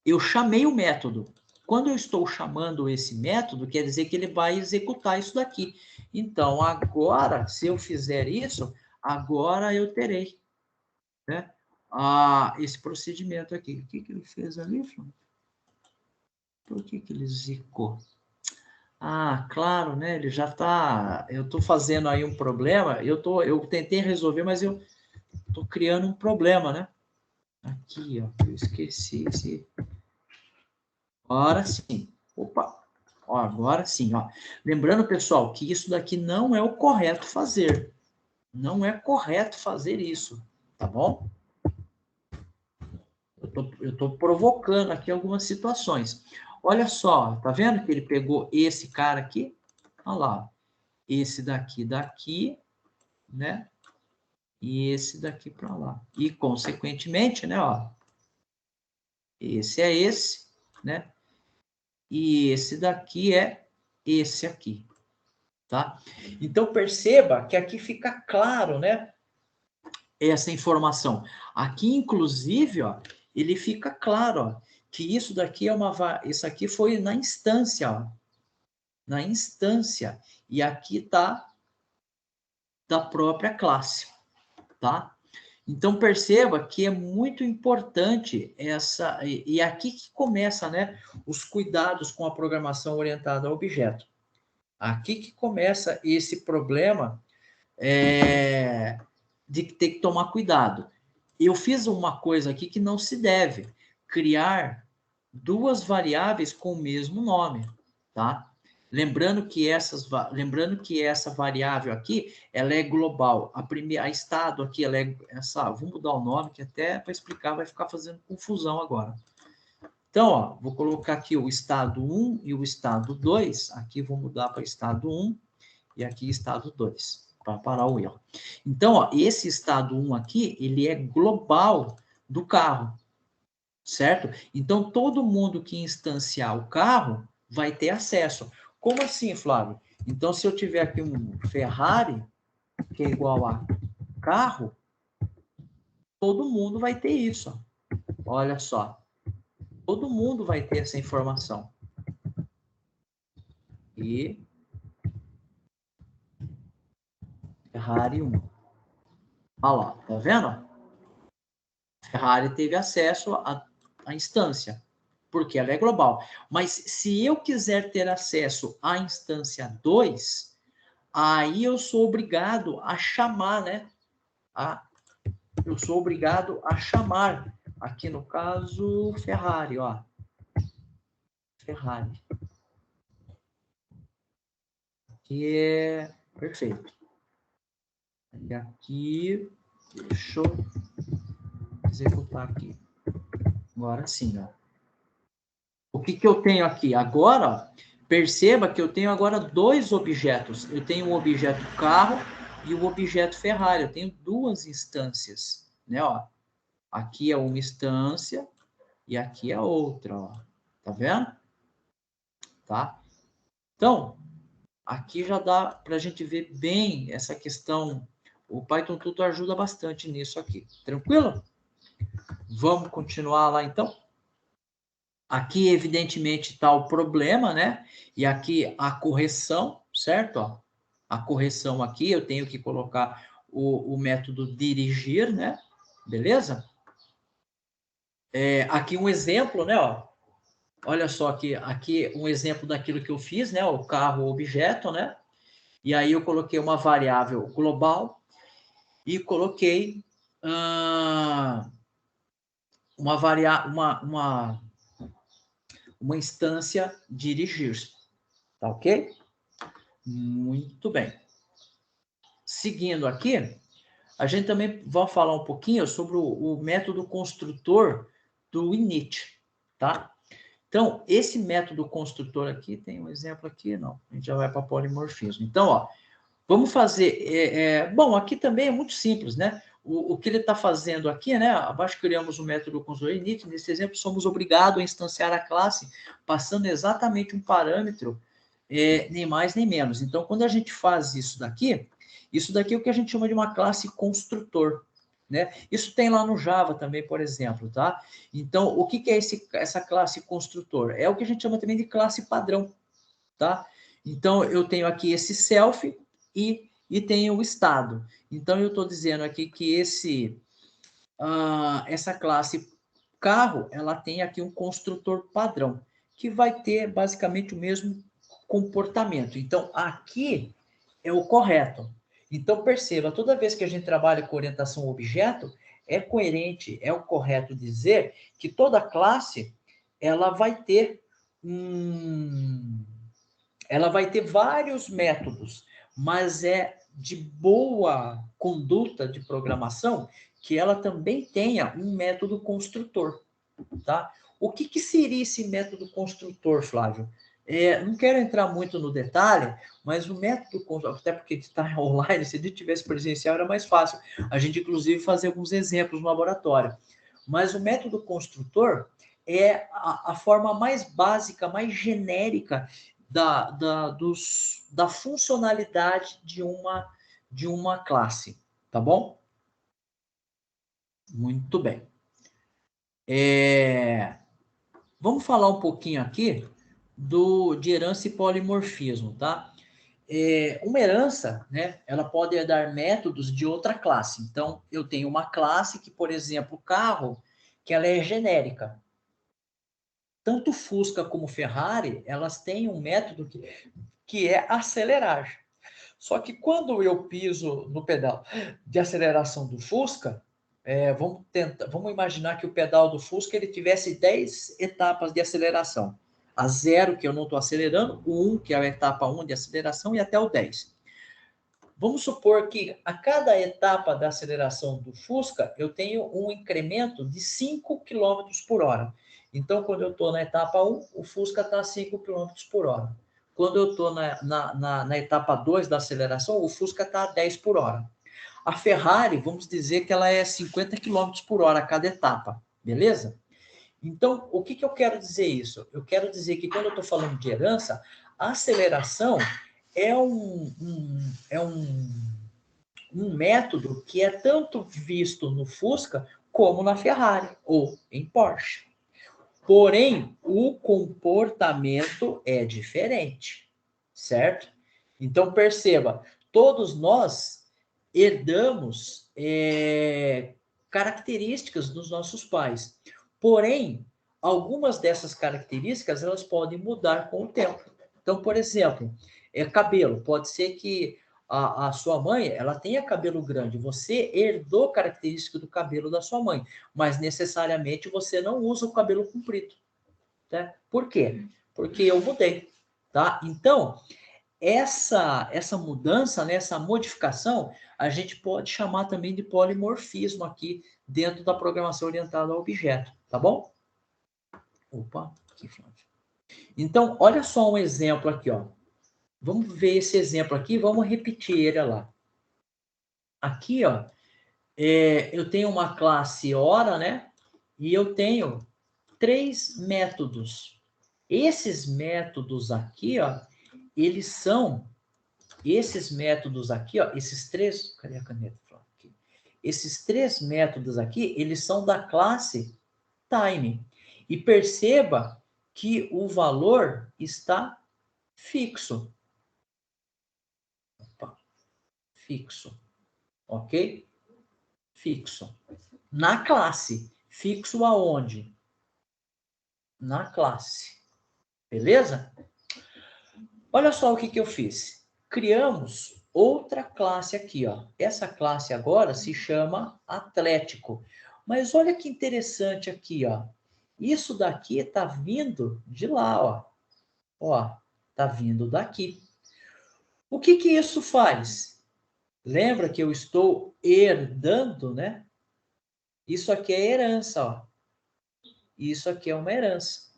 [SPEAKER 1] eu chamei o método. Quando eu estou chamando esse método, quer dizer que ele vai executar isso daqui. Então, agora, se eu fizer isso, agora eu terei, né, esse procedimento aqui. O que ele fez ali, Flávio? Por que ele zicou? Ah, claro, né? Ele já está. Eu estou fazendo aí um problema. Eu tentei resolver, mas eu estou criando um problema, né? Aqui, ó. Eu esqueci esse. Agora sim. Opa. Ó, agora sim, ó. Lembrando, pessoal, que isso daqui não é o correto fazer. Não é correto fazer isso, tá bom? Eu tô provocando aqui algumas situações. Olha só, tá vendo que ele pegou esse cara aqui? Olha lá. Esse daqui, né? E esse daqui para lá. E, consequentemente, né, ó, esse é esse, né? E esse daqui é esse aqui, tá? Então, perceba que aqui fica claro, né, essa informação. Aqui, inclusive, ó, ele fica claro, ó, que isso daqui é isso aqui foi na instância, ó, na instância. E aqui tá da própria classe, tá? Então, perceba que é muito importante e aqui que começa, né, os cuidados com a programação orientada a objeto. Aqui que começa esse problema de ter que tomar cuidado. Eu fiz uma coisa aqui que não se deve, criar duas variáveis com o mesmo nome, tá? Lembrando que essa variável aqui, ela é global. A estado aqui, ela é essa. Vou mudar o nome, que até para explicar vai ficar fazendo confusão agora. Então, ó, vou colocar aqui o estado 1 e o estado 2. Aqui vou mudar para estado 1 e aqui estado 2, para parar o erro. Então, ó, esse estado 1 aqui, ele é global do carro, certo? Então, todo mundo que instanciar o carro vai ter acesso. Como assim, Flávio? Então, se eu tiver aqui um Ferrari, que é igual a carro, todo mundo vai ter isso. Olha só. Todo mundo vai ter essa informação. E Ferrari 1. Olha lá, tá vendo? Ferrari teve acesso à instância, porque ela é global. Mas se eu quiser ter acesso à instância 2, aí eu sou obrigado a chamar, né? Eu sou obrigado a chamar. Aqui no caso, Ferrari, ó. Ferrari. Aqui é perfeito. E aqui, deixa eu executar aqui. Agora sim, ó. O que eu tenho aqui? Agora, ó, perceba que eu tenho agora dois objetos. Eu tenho o objeto carro e o objeto Ferrari. Eu tenho duas instâncias, né? Ó. Aqui é uma instância e aqui é outra, ó. Tá vendo? Tá? Então, aqui já dá para a gente ver bem essa questão. O Python Tutor ajuda bastante nisso aqui. Tranquilo? Vamos continuar lá, então? Aqui, evidentemente, está o problema, né? E aqui a correção, certo? Ó, a correção aqui, eu tenho que colocar o método dirigir, né? Beleza? Aqui um exemplo, né? Ó, olha só aqui um exemplo daquilo que eu fiz, né? O carro objeto, né? E aí eu coloquei uma variável global e coloquei uma instância dirigir. Tá ok? Muito bem. Seguindo aqui, a gente também vai falar um pouquinho sobre o método construtor do init, tá? Então, esse método construtor aqui, tem um exemplo aqui, não, a gente já vai para polimorfismo. Então, ó, vamos fazer, bom, aqui também é muito simples, né? O que ele está fazendo aqui, né? Abaixo criamos o método construtor init, nesse exemplo somos obrigados a instanciar a classe passando exatamente um parâmetro, nem mais nem menos. Então, quando a gente faz isso daqui é o que a gente chama de uma classe construtor, né? Isso tem lá no Java também, por exemplo, tá? Então, o que é essa classe construtor? É o que a gente chama também de classe padrão, tá? Então, eu tenho aqui esse self e tenho o estado. Então, eu estou dizendo aqui que essa classe carro, ela tem aqui um construtor padrão, que vai ter basicamente o mesmo comportamento. Então, aqui é o correto. Então, perceba, toda vez que a gente trabalha com orientação objeto, é coerente, é o correto dizer que toda classe, ela vai ter vários métodos, mas é de boa conduta de programação que ela também tenha um método construtor, tá? O que seria esse método construtor, Flávio? Não quero entrar muito no detalhe, mas o método construtor, até porque está online, se ele tivesse presencial era mais fácil. A gente, inclusive, fazer alguns exemplos no laboratório. Mas o método construtor é a forma mais básica, mais genérica da funcionalidade de uma classe, tá bom? Muito bem. Vamos falar um pouquinho aqui de herança e polimorfismo, tá? Uma herança, né, ela pode herdar métodos de outra classe. Então, eu tenho uma classe que, por exemplo, carro, que ela é genérica. Tanto Fusca como Ferrari, elas têm um método que é acelerar. Só que quando eu piso no pedal de aceleração do Fusca, vamos imaginar que o pedal do Fusca ele tivesse 10 etapas de aceleração. A 0, que eu não estou acelerando, o 1, que é a etapa 1 de aceleração, e até o 10. Vamos supor que a cada etapa da aceleração do Fusca, eu tenho um incremento de 5 km por hora. Então, quando eu estou na etapa 1, o Fusca está a 5 km por hora. Quando eu estou na etapa 2 da aceleração, o Fusca está a 10 por hora. A Ferrari, vamos dizer que ela é 50 km por hora a cada etapa, beleza? Então, o que eu quero dizer isso? Eu quero dizer que quando eu estou falando de herança, a aceleração é um método que é tanto visto no Fusca como na Ferrari ou em Porsche. Porém, o comportamento é diferente, certo? Então, perceba, todos nós herdamos características dos nossos pais. Porém, algumas dessas características, elas podem mudar com o tempo. Então, por exemplo, cabelo. Pode ser que a sua mãe, ela tenha cabelo grande. Você herdou características do cabelo da sua mãe, mas necessariamente você não usa o cabelo comprido. Tá? Por quê? Porque eu mudei. Tá? Então, essa mudança, né, essa modificação, a gente pode chamar também de polimorfismo aqui dentro da programação orientada a objeto, tá bom? Opa, aqui, Flávio. Então, olha só um exemplo aqui, ó. Vamos ver esse exemplo aqui, vamos repetir ele lá. Aqui, ó, eu tenho uma classe hora, né? E eu tenho 3 métodos. Esses métodos aqui, ó, esses métodos aqui, ó, esses 3, cadê a caneta? Aqui. Esses 3 métodos aqui, eles são da classe time. E perceba que o valor está fixo. Opa, fixo. Ok? Fixo. Na classe. Fixo aonde? Na classe. Beleza? Olha só o que eu fiz. Criamos outra classe aqui, ó. Essa classe agora se chama Atlético. Mas olha que interessante aqui, ó. Isso daqui está vindo de lá, ó. Ó, está vindo daqui. O que isso faz? Lembra que eu estou herdando, né? Isso aqui é herança, ó. Isso aqui é uma herança.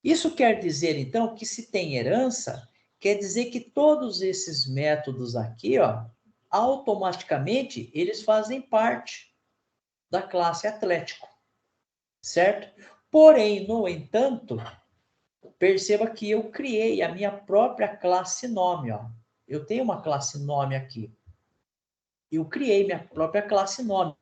[SPEAKER 1] Isso quer dizer, então, que se tem herança, quer dizer que todos esses métodos aqui, ó, automaticamente, eles fazem parte da classe Atlético, certo? Porém, no entanto, perceba que eu criei a minha própria classe nome, ó. Eu tenho uma classe nome aqui. Eu criei minha própria classe nome.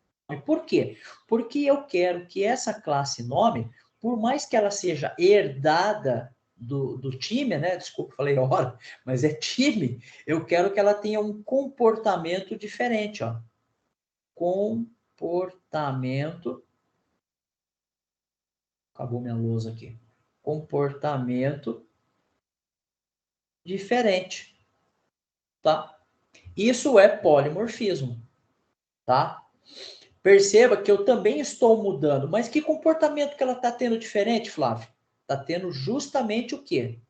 [SPEAKER 1] Por quê? Porque eu quero que essa classe nome, por mais que ela seja herdada do time, né? Desculpa, falei hora, mas é time. Eu quero que ela tenha um comportamento diferente, ó. Comportamento. Acabou minha lousa aqui. Comportamento diferente, tá? Isso é polimorfismo, tá? Perceba que eu também estou mudando, mas que comportamento que ela está tendo diferente, Flávio? Está tendo justamente o quê?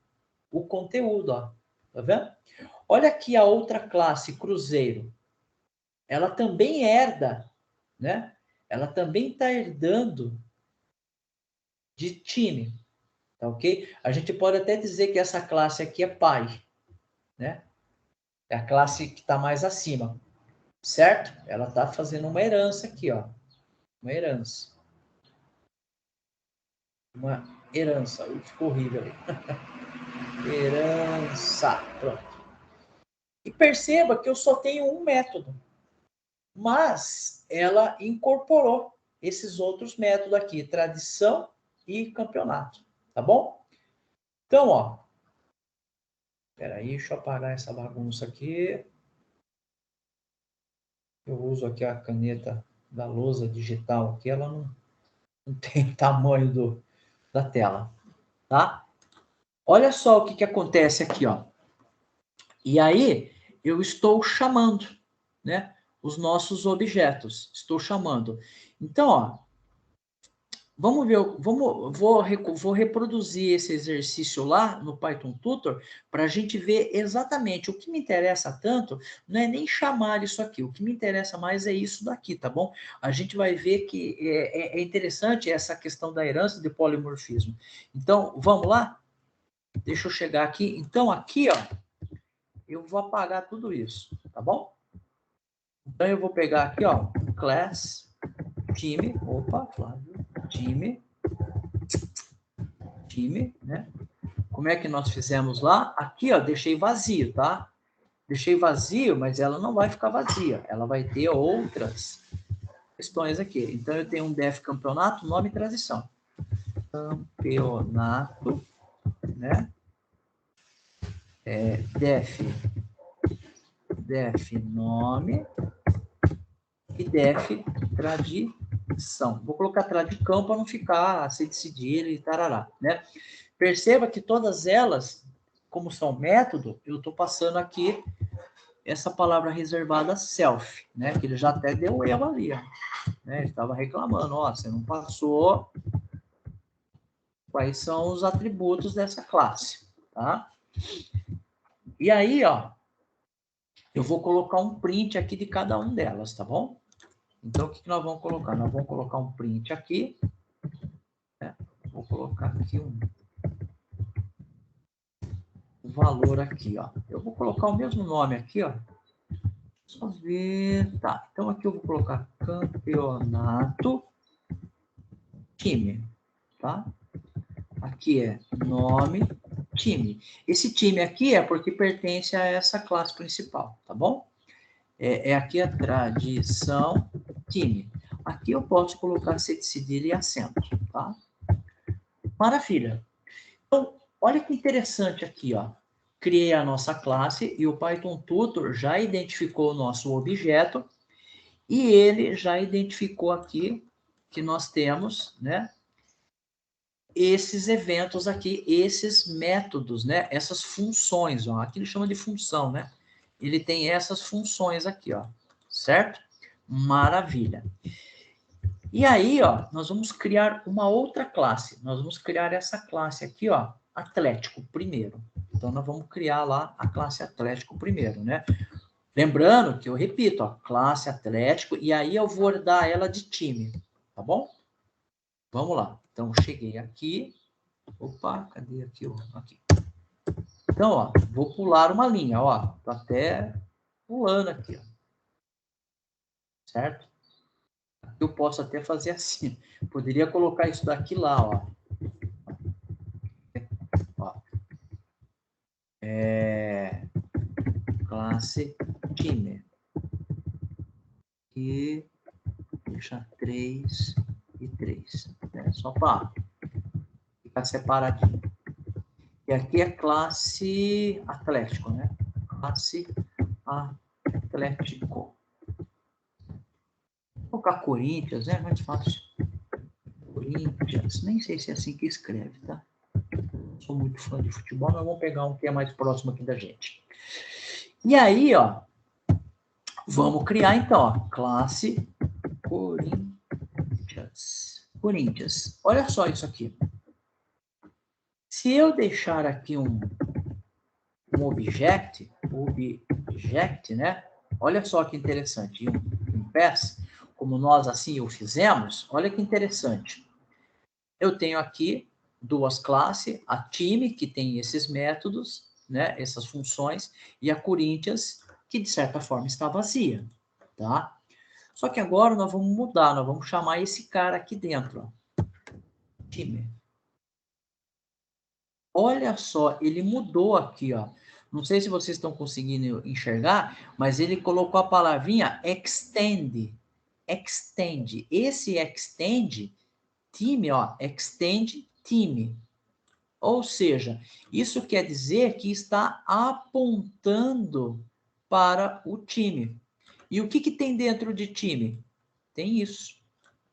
[SPEAKER 1] O conteúdo, ó. Tá vendo? Olha aqui a outra classe, cruzeiro. Ela também herda, né? Ela também está herdando de time, tá ok? A gente pode até dizer que essa classe aqui é pai, né? É a classe que está mais acima, certo? Ela está fazendo uma herança aqui, ó. Uma herança. Uma herança. Ficou horrível ali. Herança. Pronto. E perceba que eu só tenho um método. Mas ela incorporou esses outros métodos aqui. Tradição e campeonato. Tá bom? Então, ó. Espera aí, deixa eu apagar essa bagunça aqui. Eu uso aqui a caneta da lousa digital aqui. Ela não tem o tamanho da tela. Tá? Olha só o que acontece aqui, ó. E aí, eu estou chamando, né, os nossos objetos. Estou chamando. Então, ó, vamos ver, vou reproduzir esse exercício lá no Python Tutor para a gente ver exatamente o que me interessa tanto, não é nem chamar isso aqui, o que me interessa mais é isso daqui, tá bom? A gente vai ver que é interessante essa questão da herança de polimorfismo. Então, vamos lá? Deixa eu chegar aqui. Então, aqui, ó, eu vou apagar tudo isso, tá bom? Então, eu vou pegar aqui, ó, class, time, opa, Flávio, time, né? Como é que nós fizemos lá? Aqui, ó, deixei vazio, tá? Deixei vazio, mas ela não vai ficar vazia. Ela vai ter outras questões aqui. Então, eu tenho um def campeonato, nome e transição. Campeonato, né? Def nome e def tradição. Vou colocar tradicão para não ficar sem decidir e tarará, né? Perceba que todas elas, como são método, eu estou passando aqui essa palavra reservada self, né? Que ele já até deu erro ali, ó, né? Ele estava reclamando, ó, você não passou quais são os atributos dessa classe, tá? E aí, ó, eu vou colocar um print aqui de cada um delas, tá bom? Então, o que nós vamos colocar? Nós vamos colocar um print aqui. Né? Vou colocar aqui um valor aqui, ó. Eu vou colocar o mesmo nome aqui, ó. Só ver. Tá, então aqui eu vou colocar campeonato time, tá? Aqui é nome time. Esse time aqui é porque pertence a essa classe principal, tá bom? Aqui a tradição time. Aqui eu posso colocar cedilha e acento, tá? Maravilha. Então, olha que interessante aqui, ó. Criei a nossa classe e o Python Tutor já identificou o nosso objeto e ele já identificou aqui que nós temos, né, esses eventos aqui, esses métodos, né, essas funções, ó. Aqui ele chama de função, né? Ele tem essas funções aqui, ó, certo? Maravilha. E aí, ó, nós vamos criar uma outra classe. Nós vamos criar essa classe aqui, ó, Atlético primeiro. Então, nós vamos criar lá a classe Atlético primeiro, né? Lembrando que eu repito, ó, classe Atlético, e aí eu vou dar ela de time, tá bom? Vamos lá. Então, cheguei aqui. Opa, cadê aqui? Aqui. Então, ó, vou pular uma linha, ó. Tô até pulando aqui, ó. Certo? Eu posso até fazer assim. Poderia colocar isso daqui lá, ó. Ó. Classe time. E deixa 3 e 3. Né? Só para ficar separadinho. E aqui é classe Atlético, né? Classe Atlético. Vou colocar Corinthians, né? Mais fácil. Corinthians. Nem sei se é assim que escreve, tá? Não sou muito fã de futebol, mas vamos pegar um que é mais próximo aqui da gente. E aí, ó, vamos criar então, ó, classe Corinthians. Corinthians. Olha só isso aqui. Se eu deixar aqui um object, né? Olha só que interessante. Um pass, como nós assim o fizemos, olha que interessante. Eu tenho aqui duas classes, a time, que tem esses métodos, né? Essas funções, e a Corinthians, que de certa forma está vazia, tá? Só que agora nós vamos mudar, nós vamos chamar esse cara aqui dentro, ó. Time. Olha só, ele mudou aqui, ó. Não sei se vocês estão conseguindo enxergar, mas ele colocou a palavrinha extend. Extend. Esse extend, time, ó, extend time. Ou seja, isso quer dizer que está apontando para o time. E o que tem dentro de time? Tem isso.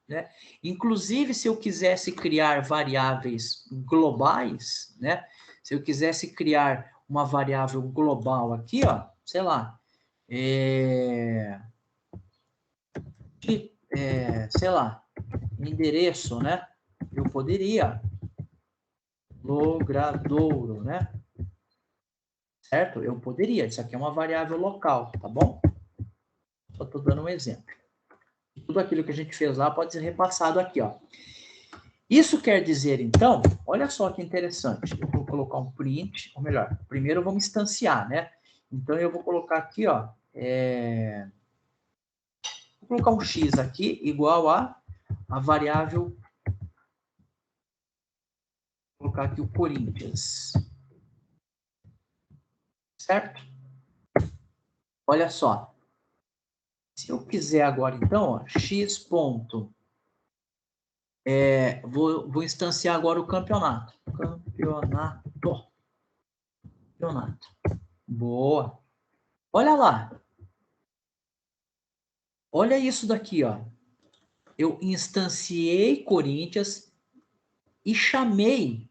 [SPEAKER 1] Né? Inclusive, se eu quisesse criar variáveis globais, né? Se eu quisesse criar uma variável global aqui, ó, sei lá, sei lá, endereço, né? Eu poderia logradouro, né? Certo? Eu poderia. Isso aqui é uma variável local, tá bom? Só estou dando um exemplo. Tudo aquilo que a gente fez lá pode ser repassado aqui, ó. Isso quer dizer, então, olha só que interessante. Eu vou colocar um print, ou melhor, primeiro vamos instanciar, né? Então, eu vou colocar aqui, ó, vou colocar um x aqui igual a variável, vou colocar aqui o Corinthians. Certo? Olha só. Se eu quiser agora, então, ó, x ponto, vou instanciar agora o campeonato. Campeonato. Boa. Olha lá. Olha isso daqui, ó. Eu instanciei Corinthians e chamei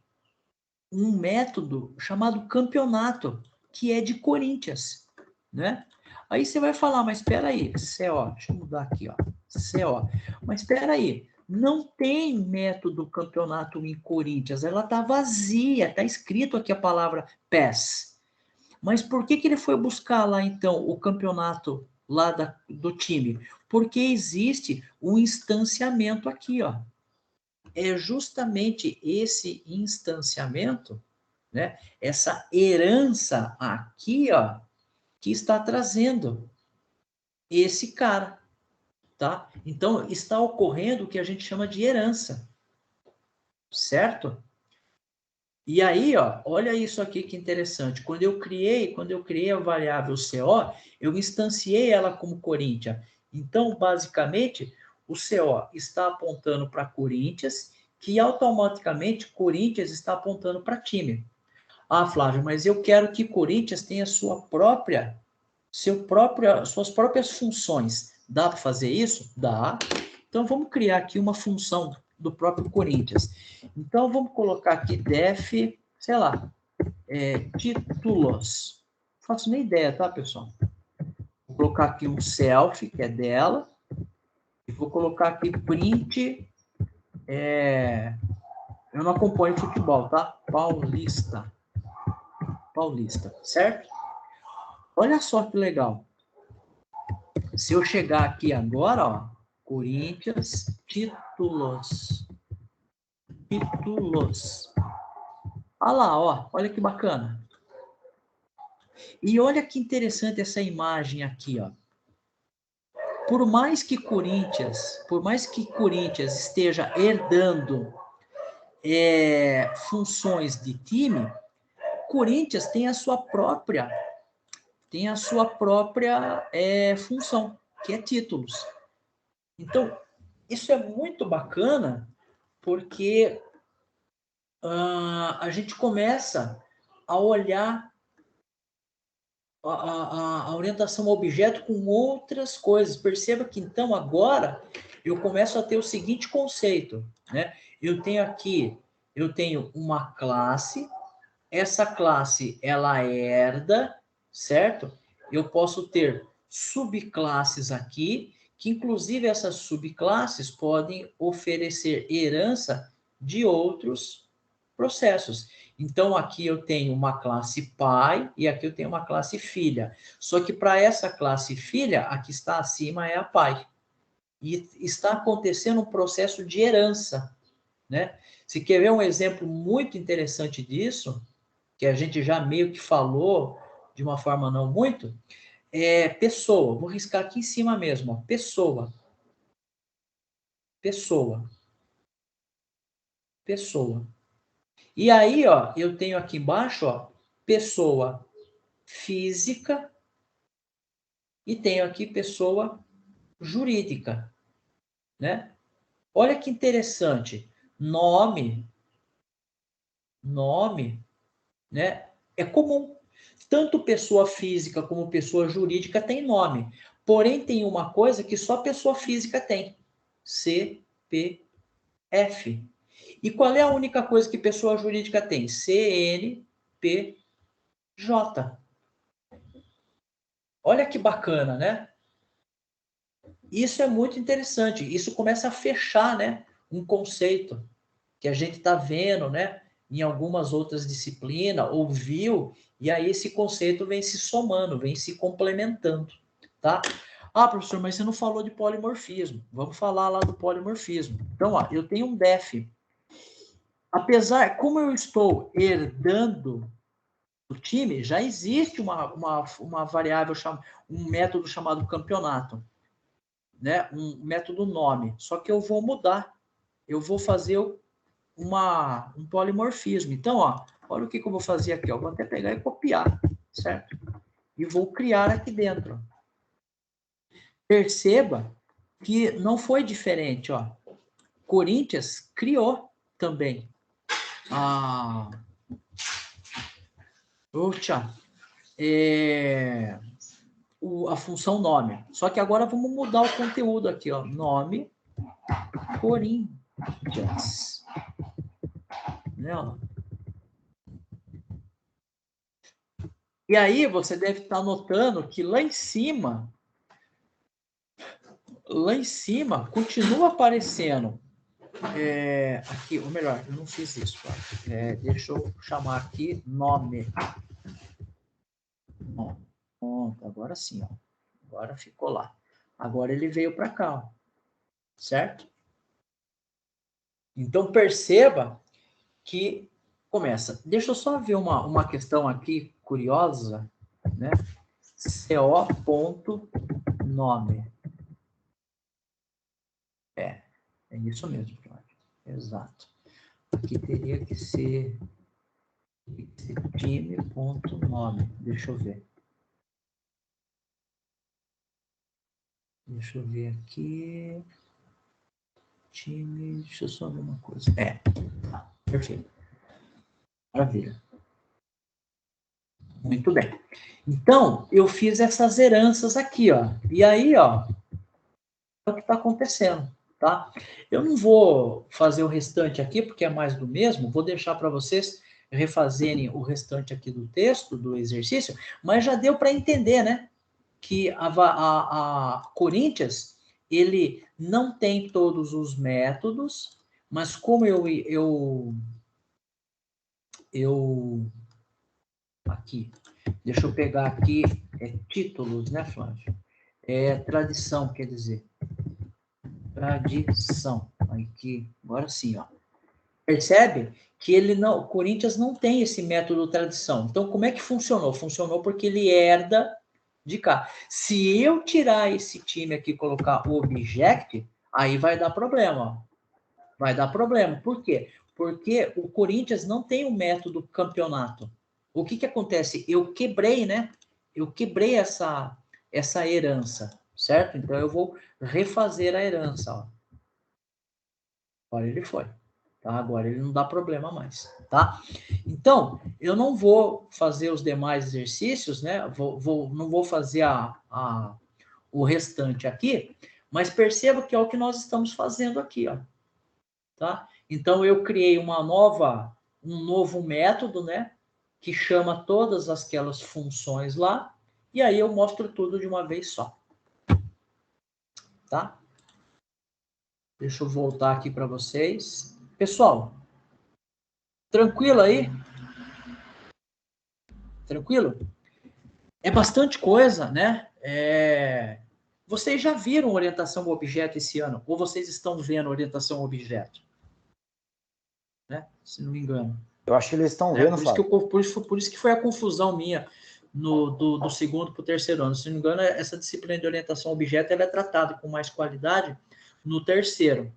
[SPEAKER 1] um método chamado campeonato, que é de Corinthians, né? Aí você vai falar, mas espera aí, CO, deixa eu mudar aqui, ó, CO. Mas espera aí, não tem método campeonato em Corinthians, ela tá vazia, tá escrito aqui a palavra PES. Mas por que ele foi buscar lá, então, o campeonato lá do time? Porque existe um instanciamento aqui, ó. É justamente esse instanciamento, né? Essa herança aqui, ó, que está trazendo esse cara, tá? Então, está ocorrendo o que a gente chama de herança, certo? E aí, ó, olha isso aqui que interessante. Quando eu criei a variável CO, eu instanciei ela como Corinthians. Então, basicamente, o CO está apontando para Corinthians, que automaticamente Corinthians está apontando para time. Ah, Flávio, mas eu quero que Corinthians tenha suas próprias funções. Dá para fazer isso? Dá. Então, vamos criar aqui uma função do próprio Corinthians. Então, vamos colocar aqui def, sei lá, títulos. Não faço nem ideia, tá, pessoal? Vou colocar aqui um self, que é dela, e vou colocar aqui print, eu não acompanho futebol, tá? Paulista, certo? Olha só que legal. Se eu chegar aqui agora, ó, Corinthians, títulos. Títulos. Olha lá, ó, olha que bacana. E olha que interessante essa imagem aqui, ó. Por mais que Corinthians esteja herdando funções de time, Corinthians tem a sua própria função, que é títulos. Então, isso é muito bacana, porque a gente começa a olhar a orientação ao objeto com outras coisas. Perceba que, então, agora, eu começo a ter o seguinte conceito, né? Eu tenho uma classe, essa classe, ela herda, certo? Eu posso ter subclasses aqui, que, inclusive, essas subclasses podem oferecer herança de outros processos. Então, aqui eu tenho uma classe pai e aqui eu tenho uma classe filha. Só que para essa classe filha, a que está acima é a pai. E está acontecendo um processo de herança, né? Se quer ver um exemplo muito interessante disso, que a gente já meio que falou de uma forma não muito, é pessoa. Vou riscar aqui em cima mesmo, ó. Pessoa. Pessoa. Pessoa. E aí, ó, eu tenho aqui embaixo, ó, pessoa física e tenho aqui pessoa jurídica, né? Olha que interessante. Nome, né? É comum. Tanto pessoa física como pessoa jurídica tem nome. Porém, tem uma coisa que só pessoa física tem. CPF. E qual é a única coisa que pessoa jurídica tem? CNPJ. Olha que bacana, né? Isso é muito interessante. Isso começa a fechar, né, um conceito que a gente está vendo, né, em algumas outras disciplinas, ouviu, e aí esse conceito vem se somando, vem se complementando, tá? Ah, professor, mas você não falou de polimorfismo. Vamos falar lá do polimorfismo. Então, ó, eu tenho um def. Apesar, como eu estou herdando o time, já existe uma variável, um método chamado campeonato, né? Um método nome. Só que eu vou mudar. Eu vou fazer um polimorfismo. Então, ó, olha o que eu vou fazer aqui. Ó. Vou até pegar e copiar, certo? E vou criar aqui dentro. Perceba que não foi diferente, ó. Corinthians criou também a a função nome. Só que agora vamos mudar o conteúdo aqui, ó. Nome Corinthians. Né, ó. E aí você deve estar notando que lá em cima, continua aparecendo. Aqui, ou melhor, eu não fiz isso. Deixa eu chamar aqui nome. Pronto, agora sim, ó. Agora ficou lá. Agora ele veio para cá, ó. Certo? Então perceba que começa. Deixa eu só ver uma questão aqui curiosa, né? CO.nome. É isso mesmo, Cláudio. Exato. Aqui teria que ser time.nome. Deixa eu ver. Deixa eu ver aqui. Time. Deixa eu só ver uma coisa. Tá, perfeito. Maravilha. Muito bem. Então, eu fiz essas heranças aqui, ó. E aí, ó, é o que está acontecendo, tá? Eu não vou fazer o restante aqui, porque é mais do mesmo. Vou deixar para vocês refazerem o restante aqui do texto, do exercício, mas já deu para entender, né? Que a Corinthians, ele não tem todos os métodos, mas como eu aqui, deixa eu pegar aqui, títulos, né, Flávio? Tradição, quer dizer. Tradição. Aqui, agora sim, ó. Percebe que o Corinthians não tem esse método tradição. Então, como é que funcionou? Funcionou porque ele herda de cá. Se eu tirar esse time aqui e colocar o object, aí vai dar problema. Vai dar problema. Por quê? Porque o Corinthians não tem um método campeonato. O que acontece? Eu quebrei, né? Eu quebrei essa herança, certo? Então, eu vou refazer a herança, ó. Agora ele foi. Tá? Agora ele não dá problema mais, tá? Então, eu não vou fazer os demais exercícios, né? Não vou fazer o restante aqui, mas perceba que é o que nós estamos fazendo aqui, ó. Tá? Então, eu criei um novo método, né? Que chama todas aquelas funções lá, e aí eu mostro tudo de uma vez só. Tá? Deixa eu voltar aqui para vocês. Pessoal, tranquilo aí? Tranquilo? É bastante coisa, né? Vocês já viram orientação ao objeto esse ano? Ou vocês estão vendo orientação ao objeto? Né? Se não me engano.
[SPEAKER 2] Eu acho que eles estão vendo, Flávio.
[SPEAKER 1] Por isso que foi a confusão minha do segundo para o terceiro ano. Se não me engano, essa disciplina de orientação ao objeto ela é tratada com mais qualidade no terceiro.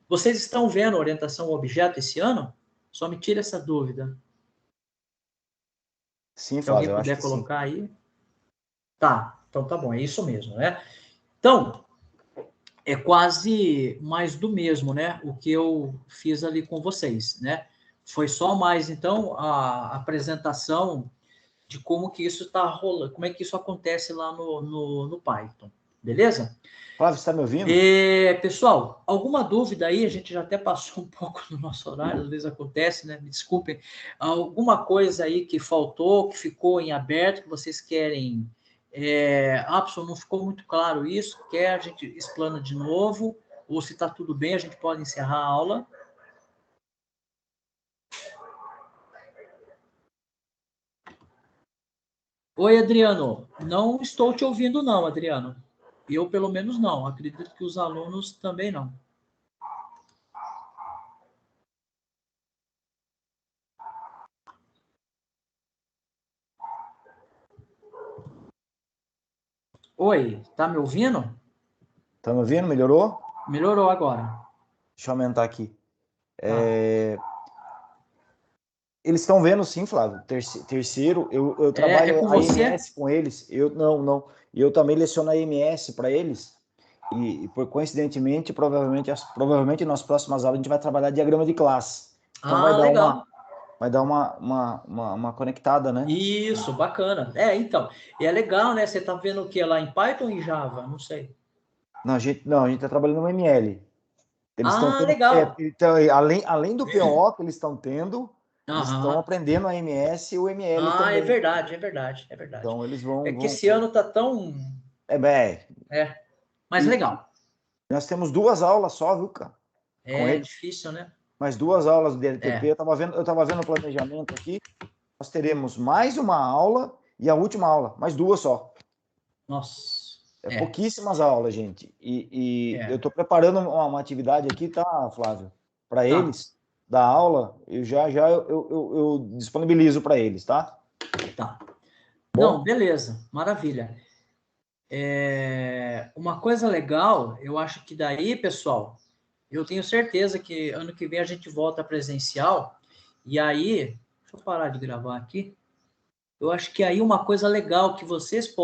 [SPEAKER 1] Vocês estão vendo orientação ao objeto esse ano? Só me tira essa dúvida.
[SPEAKER 2] Sim, Flávio,
[SPEAKER 1] se alguém puder colocar aí. Tá, então tá bom, é isso mesmo, né? Então, é quase mais do mesmo, né? O que eu fiz ali com vocês, né? Foi só mais, então, a apresentação de como que isso está rolando, como é que isso acontece lá no Python, beleza?
[SPEAKER 2] Flávio, você está me ouvindo?
[SPEAKER 1] Pessoal, alguma dúvida aí? A gente já até passou um pouco do nosso horário, às vezes acontece, né? Me desculpem. Alguma coisa aí que faltou, que ficou em aberto, que vocês querem... não ficou muito claro isso, quer a gente explana de novo, ou se está tudo bem, a gente pode encerrar a aula. Oi, Adriano. Não estou te ouvindo não, Adriano. Eu, pelo menos, não. Acredito que os alunos também não. Oi, tá me ouvindo?
[SPEAKER 2] Tá me ouvindo? Melhorou?
[SPEAKER 1] Melhorou agora.
[SPEAKER 2] Deixa eu aumentar aqui. Eles estão vendo sim, Flávio. Terceiro, eu trabalho
[SPEAKER 1] com
[SPEAKER 2] a
[SPEAKER 1] você?
[SPEAKER 2] AMS com eles. Não. E eu também leciono a AMS para eles. E por coincidentemente, provavelmente nas próximas aulas a gente vai trabalhar diagrama de classe. Então vai dar uma conectada, né?
[SPEAKER 1] Isso, bacana. Então, e é legal, né? Você tá vendo o que lá em Python ou em Java? Não sei.
[SPEAKER 2] Não, a gente tá trabalhando no ML. Eles estão tendo,
[SPEAKER 1] legal.
[SPEAKER 2] então, além do PO que eles estão tendo, eles estão aprendendo a MS e o ML também.
[SPEAKER 1] É verdade.
[SPEAKER 2] Então eles vão...
[SPEAKER 1] que esse ano tá tão... Mas legal.
[SPEAKER 2] Nós temos 2 aulas só, viu, cara?
[SPEAKER 1] Difícil, né?
[SPEAKER 2] Mais 2 aulas do DLTP. Eu tava vendo o planejamento aqui. Nós teremos mais uma aula e a última aula. Mais 2 só.
[SPEAKER 1] Nossa.
[SPEAKER 2] Pouquíssimas aulas, gente. E eu tô preparando uma atividade aqui, tá, Flávio? Para eles, da aula, eu disponibilizo para eles, tá?
[SPEAKER 1] Tá. Bom? Não, beleza. Maravilha. Uma coisa legal, eu acho que daí, pessoal, eu tenho certeza que ano que vem a gente volta presencial, e aí, deixa eu parar de gravar aqui, eu acho que aí uma coisa legal que vocês podem